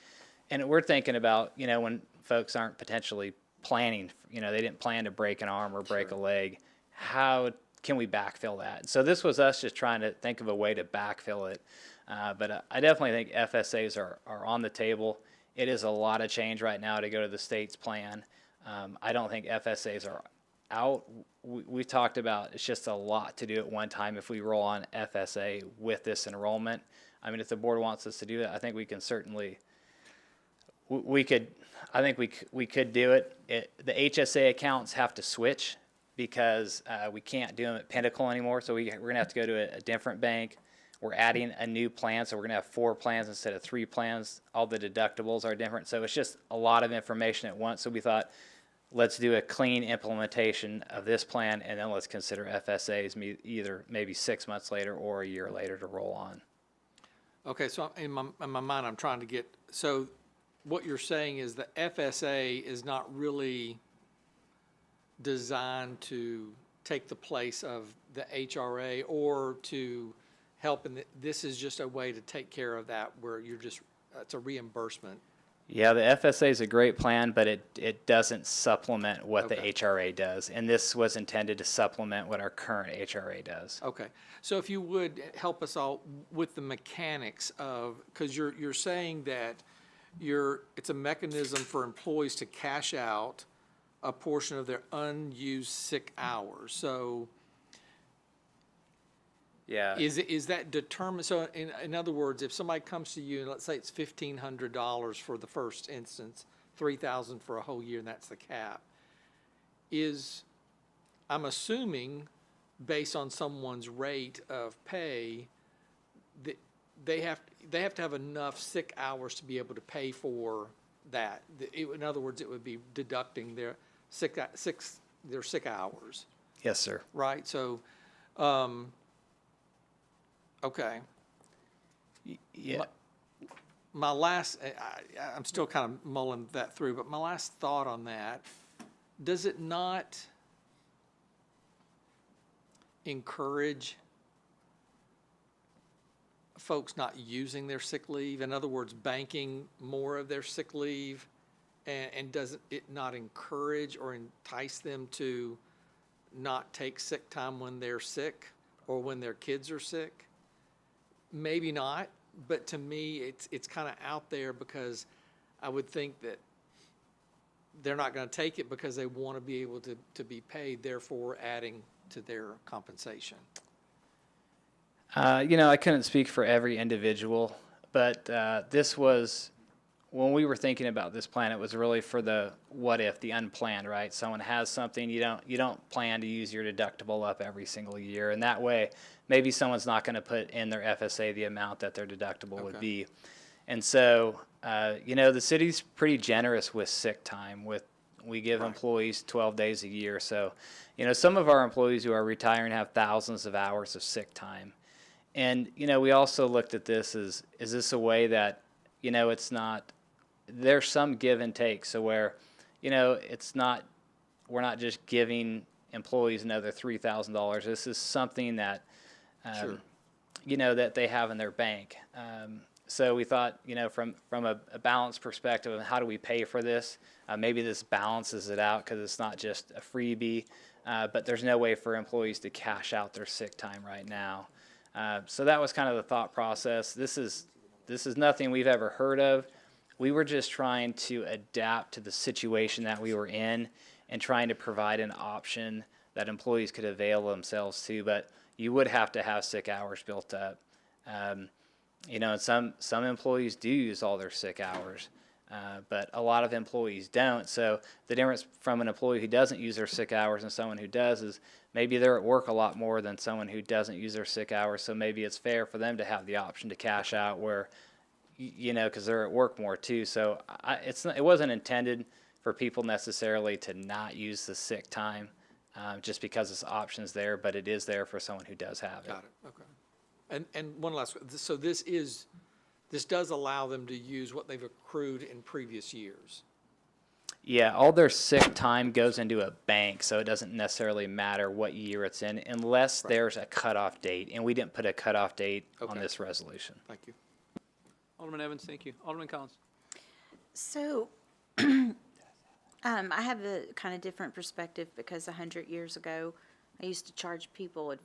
S: And we're thinking about, when folks aren't potentially planning, they didn't plan to break an arm or break a leg, how can we backfill that? So this was us just trying to think of a way to backfill it. But I definitely think FSAs are on the table. It is a lot of change right now to go to the state's plan. I don't think FSAs are out. We've talked about it's just a lot to do at one time if we roll on FSA with this enrollment. I mean, if the board wants us to do that, I think we can certainly, we could do it. The HSA accounts have to switch because we can't do them at Pinnacle anymore. So we're going to have to go to a different bank. We're adding a new plan, so we're going to have 4 plans instead of 3 plans. All the deductibles are different. So it's just a lot of information at once. So we thought, let's do a clean implementation of this plan, and then let's consider FSAs either maybe 6 months later or a year later to roll on.
R: Okay, so in my mind, I'm trying to get, so what you're saying is the FSA is not really designed to take the place of the HRA or to help, and this is just a way to take care of that where you're just, it's a reimbursement.
S: Yeah, the FSA is a great plan, but it doesn't supplement what the HRA does. And this was intended to supplement what our current HRA does.
R: Okay, so if you would help us all with the mechanics of, because you're saying that it's a mechanism for employees to cash out a portion of their unused sick hours. So
S: yeah,
R: is that determined? So in other words, if somebody comes to you and let's say it's $1,500 for the first instance, $3,000 for a whole year, and that's the cap. I'm assuming based on someone's rate of pay, that they have to have enough sick hours to be able to pay for that. In other words, it would be deducting their sick hours.
S: Yes, sir.
R: Right. So, okay.
S: Yeah.
R: My last, I'm still kind of mulling that through, but my last thought on that, does it not encourage folks not using their sick leave? In other words, banking more of their sick leave? And does it not encourage or entice them to not take sick time when they're sick or when their kids are sick? Maybe not, but to me, it's kind of out there because I would think that they're not going to take it because they want to be able to be paid, therefore adding to their compensation.
S: I couldn't speak for every individual, but this was when we were thinking about this plan, it was really for the what if, the unplanned, right? Someone has something, you don't plan to use your deductible up every single year, and that way, maybe someone's not going to put in their FSA the amount that their deductible would be. And so, the city's pretty generous with sick time. We give employees 12 days a year. So, some of our employees who are retiring have thousands of hours of sick time. And, we also looked at this as, is this a way that, it's not, there's some give and take. So where, it's not, we're not just giving employees another $3,000. This is something that, that they have in their bank. So we thought, from a balance perspective of how do we pay for this, maybe this balances it out because it's not just a freebie, but there's no way for employees to cash out their sick time right now. So that was kind of the thought process. This is nothing we've ever heard of. We were just trying to adapt to the situation that we were in and trying to provide an option that employees could avail themselves to, but you would have to have sick hours built up. And some employees do use all their sick hours, but a lot of employees don't. So the difference from an employee who doesn't use their sick hours and someone who does is maybe they're at work a lot more than someone who doesn't use their sick hours. So maybe it's fair for them to have the option to cash out where, because they're at work more too. So it wasn't intended for people necessarily to not use the sick time just because it's options there, but it is there for someone who does have it.
R: Got it, okay. And one last, so this does allow them to use what they've accrued in previous years?
S: Yeah, all their sick time goes into a bank, so it doesn't necessarily matter what year it's in unless there's a cutoff date, and we didn't put a cutoff date on this resolution.
R: Thank you.
A: Alderman Evans, thank you. Alderman Collins.
M: So, I have a kind of different perspective because 100 years ago, I used to charge people a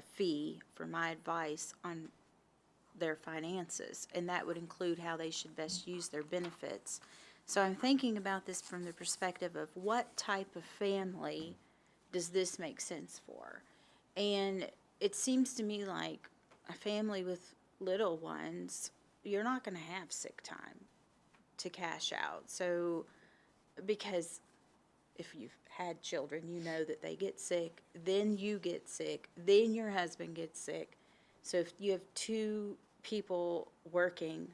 M: fee for my advice on their finances, and that would include how they should best use their benefits. So I'm thinking about this from the perspective of what type of family does this make sense for? And it seems to me like a family with little ones, you're not going to have sick time to cash out. So, because if you've had children, you know that they get sick, then you get sick, then your husband gets sick. So if you have two people working,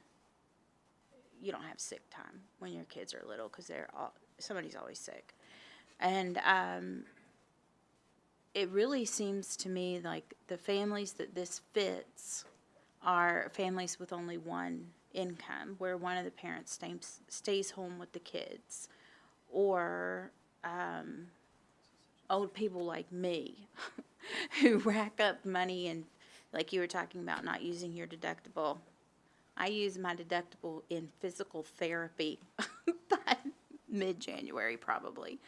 M: you don't have sick time when your kids are little because somebody's always sick. And it really seems to me like the families that this fits are families with only one income, where one of the parents stays home with the kids, or old people like me who rack up money, and like you were talking about not using your deductible. I use my deductible in physical therapy by mid-January probably.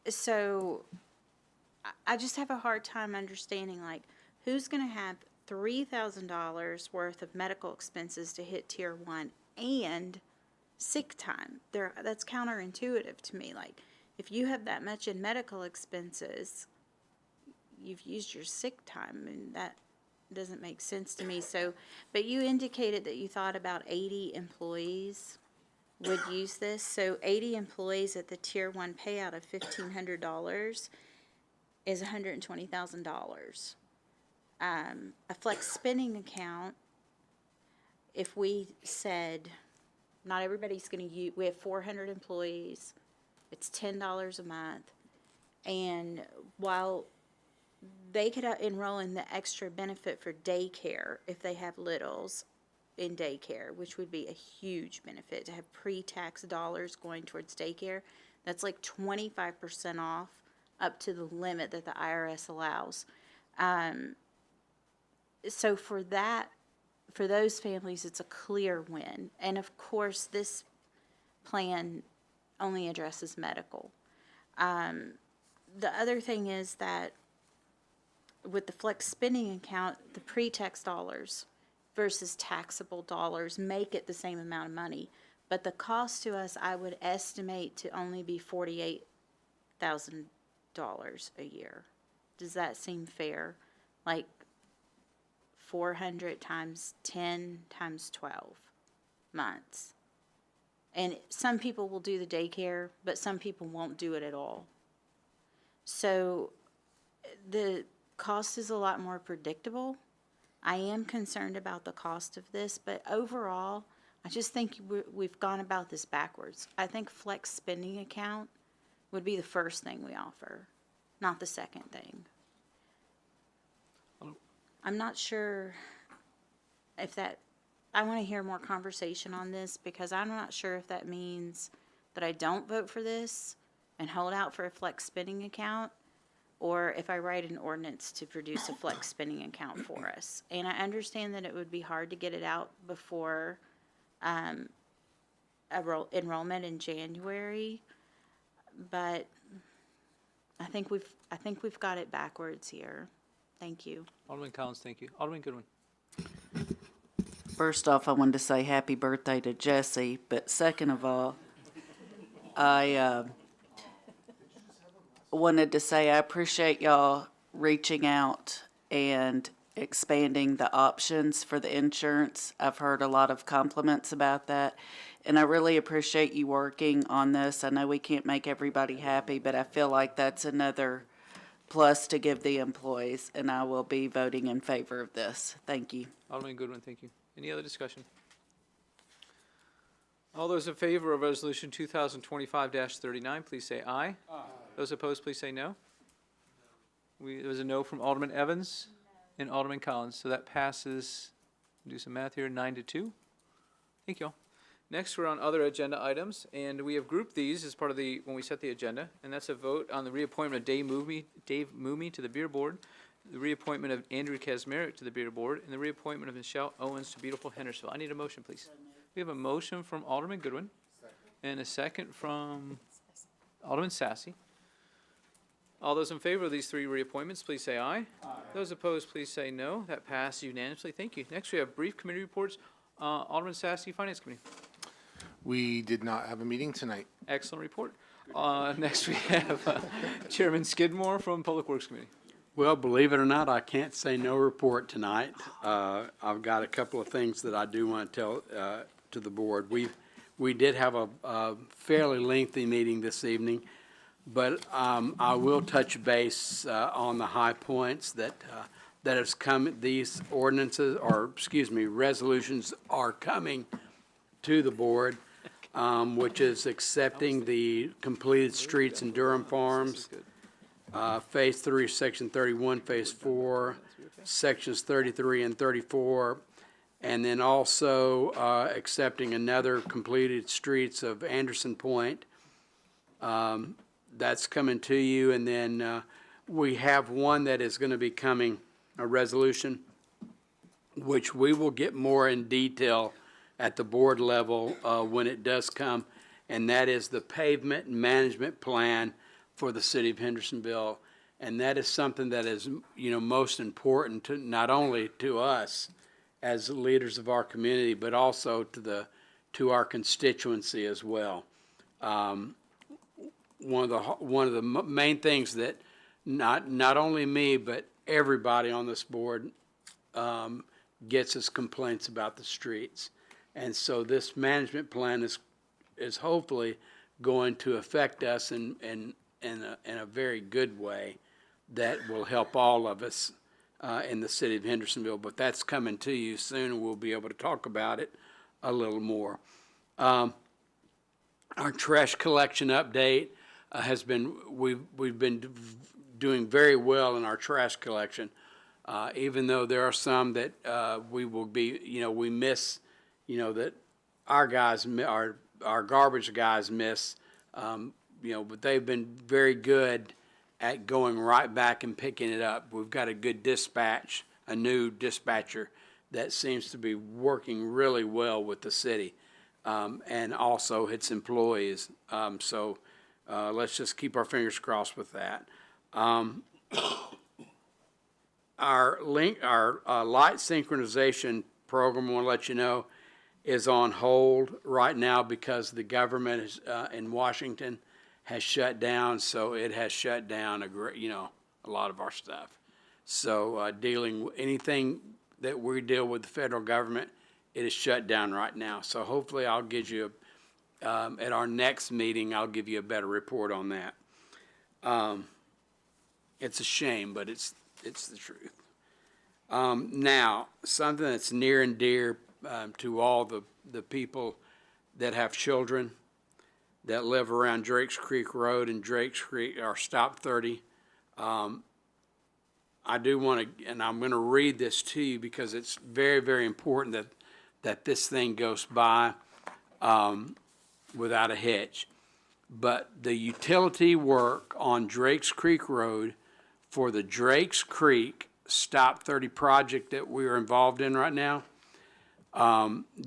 M: So I just have a hard time understanding, like, who's going to have $3,000 worth of medical expenses to hit Tier 1 and sick time? That's counterintuitive to me. Like, if you have that much in medical expenses, you've used your sick time, and that doesn't make sense to me. So, but you indicated that you thought about 80 employees would use this. So 80 employees at the Tier 1 payout of $1,500 is $120,000. A flex spending account, if we said not everybody's going to use, we have 400 employees, it's $10 a month, and while they could enroll in the extra benefit for daycare if they have littles in daycare, which would be a huge benefit to have pre-tax dollars going towards daycare. That's like 25% off up to the limit that the IRS allows. So for those families, it's a clear win. And of course, this plan only addresses medical. The other thing is that with the flex spending account, the pre-tax dollars versus taxable dollars make it the same amount of money. But the cost to us, I would estimate to only be $48,000 a year. Does that seem fair? Like 400 times 10 times 12. months. And some people will do the daycare, but some people won't do it at all. So the cost is a lot more predictable. I am concerned about the cost of this, but overall, I just think we've gone about this backwards. I think flex spending account would be the first thing we offer, not the second thing. I'm not sure if that, I want to hear more conversation on this because I'm not sure if that means that I don't vote for this and hold out for a flex spending account, or if I write an ordinance to produce a flex spending account for us. And I understand that it would be hard to get it out before enrollment in January, but I think we've got it backwards here. Thank you.
A: Alderman Collins, thank you. Alderman Goodwin.
F: First off, I wanted to say happy birthday to Jesse, but second of all, I wanted to say I appreciate y'all reaching out and expanding the options for the insurance. I've heard a lot of compliments about that, and I really appreciate you working on this. I know we can't make everybody happy, but I feel like that's another plus to give the employees, and I will be voting in favor of this. Thank you.
A: Alderman Goodwin, thank you. Any other discussion? All those in favor of Resolution 2025-39, please say aye. Aye. Those opposed, please say no. There was a no from Alderman Evans and Alderman Collins, so that passes, do some math here, 9-2. Thank you all. Next, we're on other agenda items, and we have grouped these as part of when we set the agenda, and that's a vote on the reappointment of Dave Moomey to the Beer Board, the reappointment of Andrew Kazmarek to the Beer Board, and the reappointment of Michelle Owens to beautiful Hendersonville. I need a motion, please. We have a motion from Alderman Goodwin and a second from Alderman Sassy. All those in favor of these three reappointments, please say aye. Aye. Those opposed, please say no. That passes unanimously. Thank you. Next, we have brief committee reports. Alderman Sassy, Finance Committee.
H: We did not have a meeting tonight.
A: Excellent report. Next, we have Chairman Skidmore from Public Works Committee.
N: Well, believe it or not, I can't say no report tonight. I've got a couple of things that I do want to tell to the board. We did have a fairly lengthy meeting this evening, but I will touch base on the high points that has come. These ordinances, or excuse me, resolutions are coming to the board, which is accepting the completed streets in Durham Farms, Phase 3, Section 31, Phase 4, Sections 33 and 34, and then also accepting another completed streets of Anderson Point. That's coming to you, and then we have one that is going to be coming, a resolution, which we will get more in detail at the board level when it does come, and that is the pavement management plan for the city of Hendersonville. And that is something that is, most important to not only to us as leaders of our community, but also to our constituency as well. One of the main things that not only me, but everybody on this board gets is complaints about the streets. And so this management plan is hopefully going to affect us in a very good way that will help all of us in the city of Hendersonville. But that's coming to you soon, and we'll be able to talk about it a little more. Our trash collection update has been, we've been doing very well in our trash collection, even though there are some that we will be, we miss, that our guys, our garbage guys miss, but they've been very good at going right back and picking it up. We've got a good dispatch, a new dispatcher that seems to be working really well with the city, and also its employees. So let's just keep our fingers crossed with that. Our light synchronization program, I want to let you know, is on hold right now because the government is, in Washington has shut down, so it has shut down a lot of our stuff. So anything that we deal with the federal government it is shut down right now. So hopefully I'll give you, at our next meeting, I'll give you a better report on that. It's a shame, but it's the truth. Now, something that's near and dear to all the people that have children that live around Drakes Creek Road and Drakes Creek, or Stop 30. I do want to, and I'm going to read this to you because it's very, very important that this thing goes by without a hitch. But the utility work on Drakes Creek Road for the Drakes Creek Stop 30 project that we are involved in right now,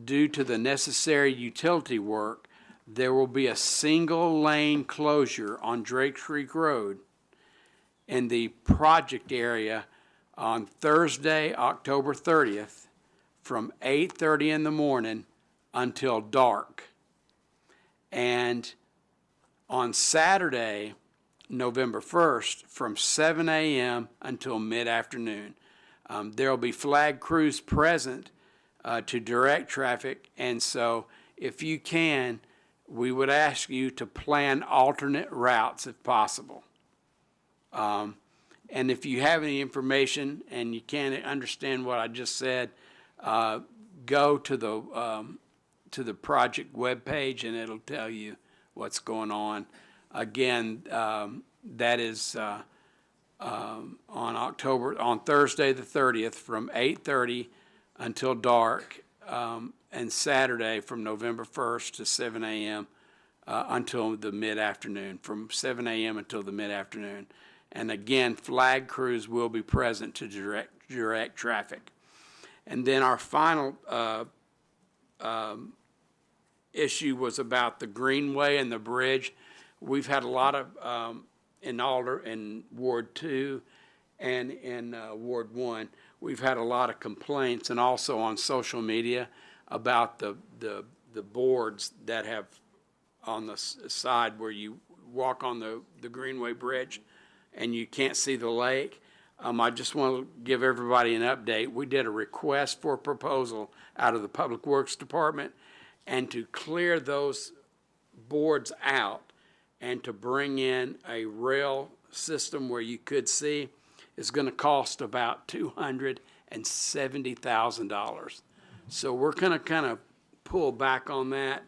N: due to the necessary utility work, there will be a single lane closure on Drakes Creek Road in the project area on Thursday, October 30th, from 8:30 in the morning until dark. And on Saturday, November 1st, from 7 a.m. until mid-afternoon. There will be flag crews present to direct traffic, and so if you can, we would ask you to plan alternate routes if possible. And if you have any information and you can't understand what I just said, go to the project webpage and it'll tell you what's going on. Again, that is on Thursday the 30th from 8:30 until dark, and Saturday from November 1st to 7 a.m. Until the mid-afternoon, from 7 a.m. until the mid-afternoon. And again, flag crews will be present to direct traffic. And then our final issue was about the greenway and the bridge. We've had a lot of, in Ward 2 and in Ward 1, we've had a lot of complaints, and also on social media about the boards that have on the side where you walk on the Greenway Bridge and you can't see the lake. I just want to give everybody an update. We did a request for a proposal out of the Public Works Department, and to clear those boards out and to bring in a rail system where you could see is going to cost about $270,000. So we're going to kind of pull back on that.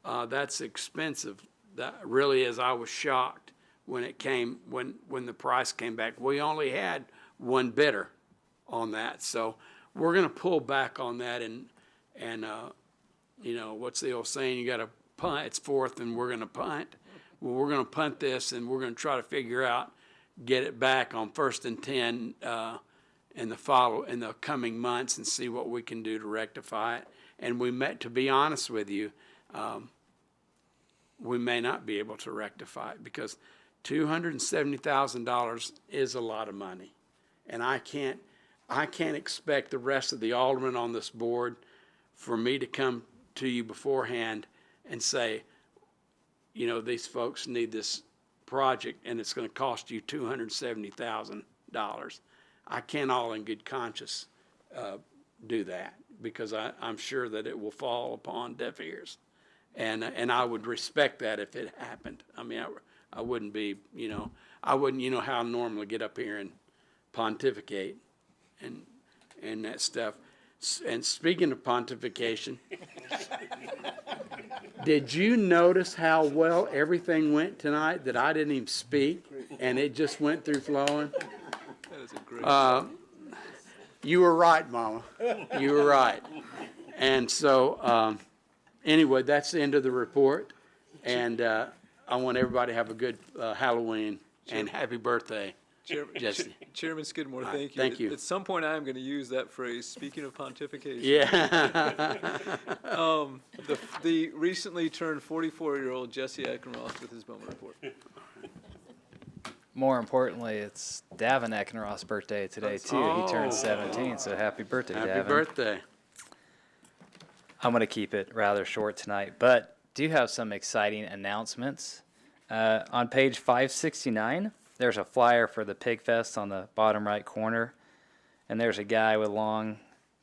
N: That's expensive. That really is. I was shocked when it came, when the price came back. We only had one bidder on that. So we're going to pull back on that, and you know, what's the old saying? You got to punt. It's fourth, and we're going to punt. Well, we're going to punt this, and we're going to try to figure out, get it back on 1st and 10 in the coming months, and see what we can do to rectify it. And to be honest with you, we may not be able to rectify it, because $270,000 is a lot of money, and I can't expect the rest of the aldermen on this board for me to come to you beforehand and say, you know, these folks need this project and it's going to cost you $270,000. I can't all in good conscience do that, because I'm sure that it will fall upon deaf ears. And I would respect that if it happened. I mean, I wouldn't be, you know, I wouldn't, you know, how I normally get up here and pontificate and that stuff. And speaking of pontification, did you notice how well everything went tonight, that I didn't even speak and it just went through flowing?
A: That is a great
N: You were right, Mama. You were right. And so, anyway, that's the end of the report. And I want everybody to have a good Halloween and happy birthday, Jesse.
A: Chairman Skidmore,
N: All right,
A: thank you.
N: thank you.
A: At some point, I am going to use that phrase, speaking of pontification.
N: Yeah.
A: The recently turned 44-year-old Jesse Eckenroth with his moment report.
S: More importantly, it's Davin Eckenroth's birthday today, too. He turned 17, so happy birthday, Davin.
N: Happy birthday.
S: I'm going to keep it rather short tonight, but do have some exciting announcements. On page 569, there's a flyer for the Pig Fest on the bottom right corner, and there's a guy with long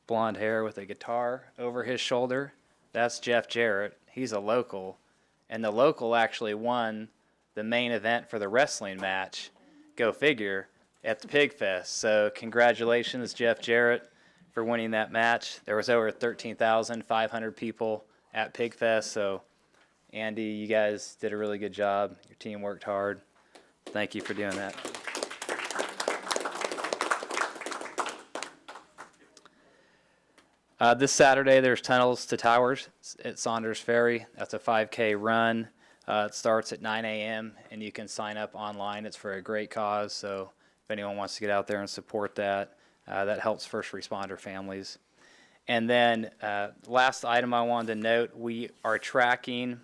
S: blonde hair with a guitar over his shoulder. That's Jeff Jarrett. He's a local. And the local actually won the main event for the wrestling match, go figure, at the Pig Fest. So congratulations, Jeff Jarrett, for winning that match. There was over 13,500 people at Pig Fest. So Andy, you guys did a really good job. Your team worked hard. Thank you for doing that. This Saturday, there's Tunnels to Towers at Saunders Ferry. That's a 5K run. It starts at 9 a.m. and you can sign up online. It's for a great cause, so if anyone wants to get out there and support that, that helps first responder families. And then last item I wanted to note, we are tracking,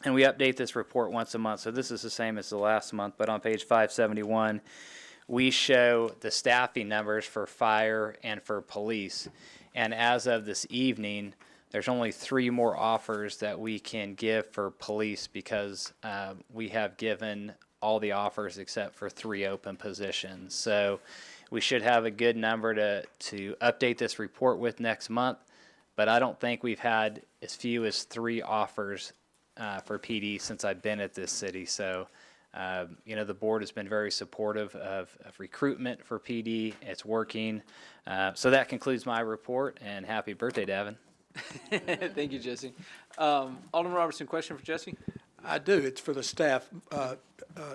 S: and we update this report once a month, so this is the same as the last month, but on page 571, we show the staffing numbers for fire and for police. And as of this evening, there's only 3 more offers that we can give for police because we have given all the offers except for 3 open positions. So we should have a good number to update this report with next month, but I don't think we've had as few as 3 offers for PD since I've been at this city. So, you know, the board has been very supportive of recruitment for PD. It's working. So that concludes my report, and happy birthday, Davin.
A: Thank you, Jesse. Alderman Robertson, question for Jesse?
O: I do. It's for the staff.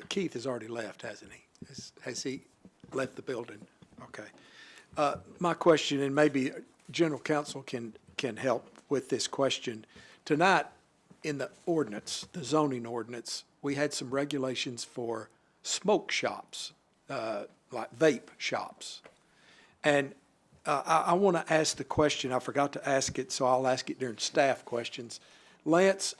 O: Keith has already left, hasn't he? Has he left the building? Okay. My question, and maybe General Counsel can help with this question. Tonight, in the ordinance, the zoning ordinance, we had some regulations for smoke shops, like vape shops. And I want to ask the question, I forgot to ask it, so I'll ask it during staff questions. Lance,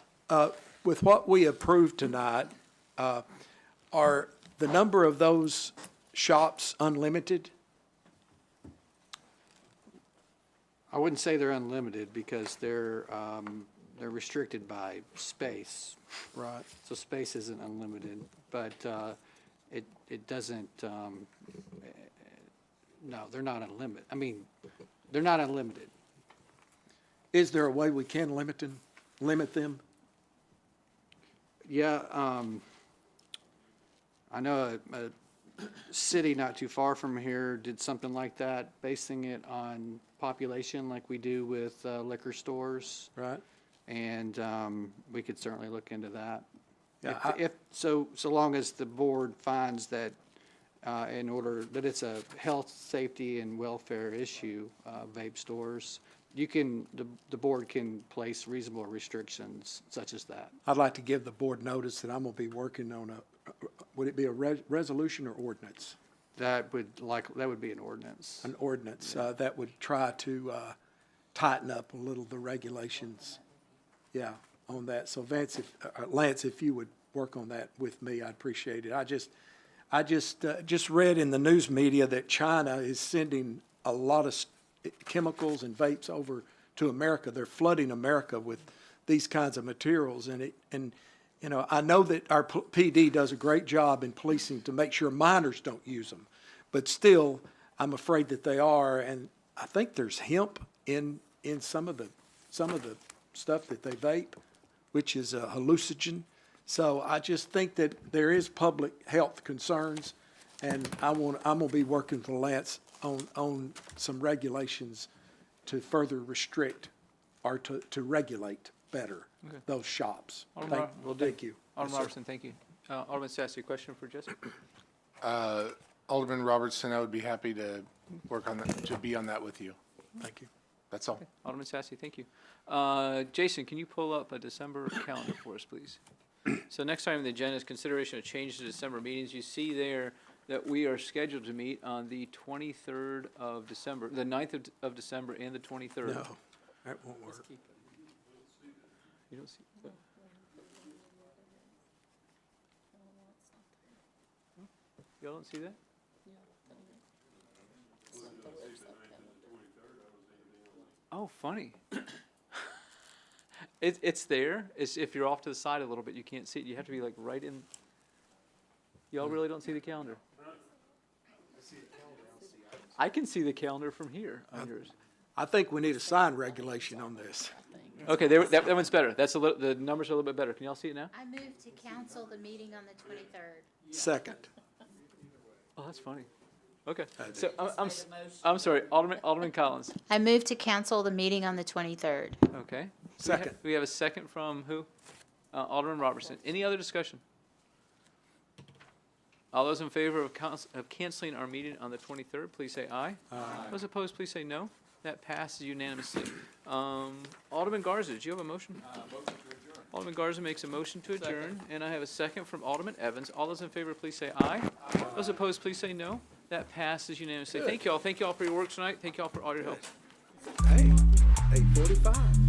O: with what we approved tonight, are the number of those shops unlimited?
L: I wouldn't say they're unlimited because they're restricted by space.
O: Right.
L: So space isn't unlimited, but it doesn't, no, they're not unlimited. I mean, they're not unlimited.
O: Is there a way we can limit them?
L: Yeah, I know a city not too far from here did something like that, basing it on population like we do with liquor stores.
O: Right.
L: And we could certainly look into that.
O: Yeah,
L: So long as the board finds that in order, that it's a health, safety, and welfare issue, vape stores, the board can place reasonable restrictions such as that.
O: I'd like to give the board notice that I'm going to be working on would it be a resolution or ordinance?
L: That would be an ordinance.
O: An ordinance that would try to tighten up a little the regulations. Yeah, on that. So Lance, if you would work on that with me, I'd appreciate it. I just read in the news media that China is sending a lot of chemicals and vapes over to America. They're flooding America with these kinds of materials, and you know, I know that our PD does a great job in policing to make sure minors don't use them, but still, I'm afraid that they are, and I think there's hemp in some of the stuff that they vape, which is a hallucinogen. So I just think that there is public health concerns, and I'm gonna be working with Lance on some regulations to further restrict or to regulate better those shops. Thank you.
A: Alderman Robertson, thank you. Alderman Sassy, a question for Jesse?
H: Alderman Robertson, I would be happy to work on that, to be on that with you.
O: Thank you.
H: That's all.
A: Okay. Alderman Sassy, thank you. Jason, can you pull up a December calendar for us, please? So next time on the agenda is consideration of change to December meetings. You see there that we are scheduled to meet on the 23rd of December, the 9th of December and the 23rd.
O: No, that won't work.
A: You don't see that? Y'all don't see that? Oh, funny. It's there. It's if you're off to the side a little bit, you can't see it. You have to be like right in. Y'all really don't see the calendar? I can see the calendar from here on yours.
O: I think we need a sign regulation on this.
A: Okay, that one's better. That's a little, the numbers are a little bit better. Can y'all see it now?
M: I move to cancel the meeting on the 23rd.
O: Second.
A: Oh, that's funny. Okay, so I'm sorry, Alderman Collins.
M: I move to cancel the meeting on the 23rd.
A: Okay.
O: Second.
A: We have a second from who? Alderman Robertson. Any other discussion? All those in favor of canceling our meeting on the 23rd, please say aye. Aye. Those opposed, please say no. That passes unanimously. Alderman Garza, do you have a motion?
Q: Motion to adjourn.
A: Alderman Garza makes a motion to adjourn, and I have a second from Alderman Evans. All those in favor, please say aye. Those opposed, please say no. That passes unanimously. Thank you all. Thank you all for your work tonight. Thank you all for all your help.
O: Hey, 8:45.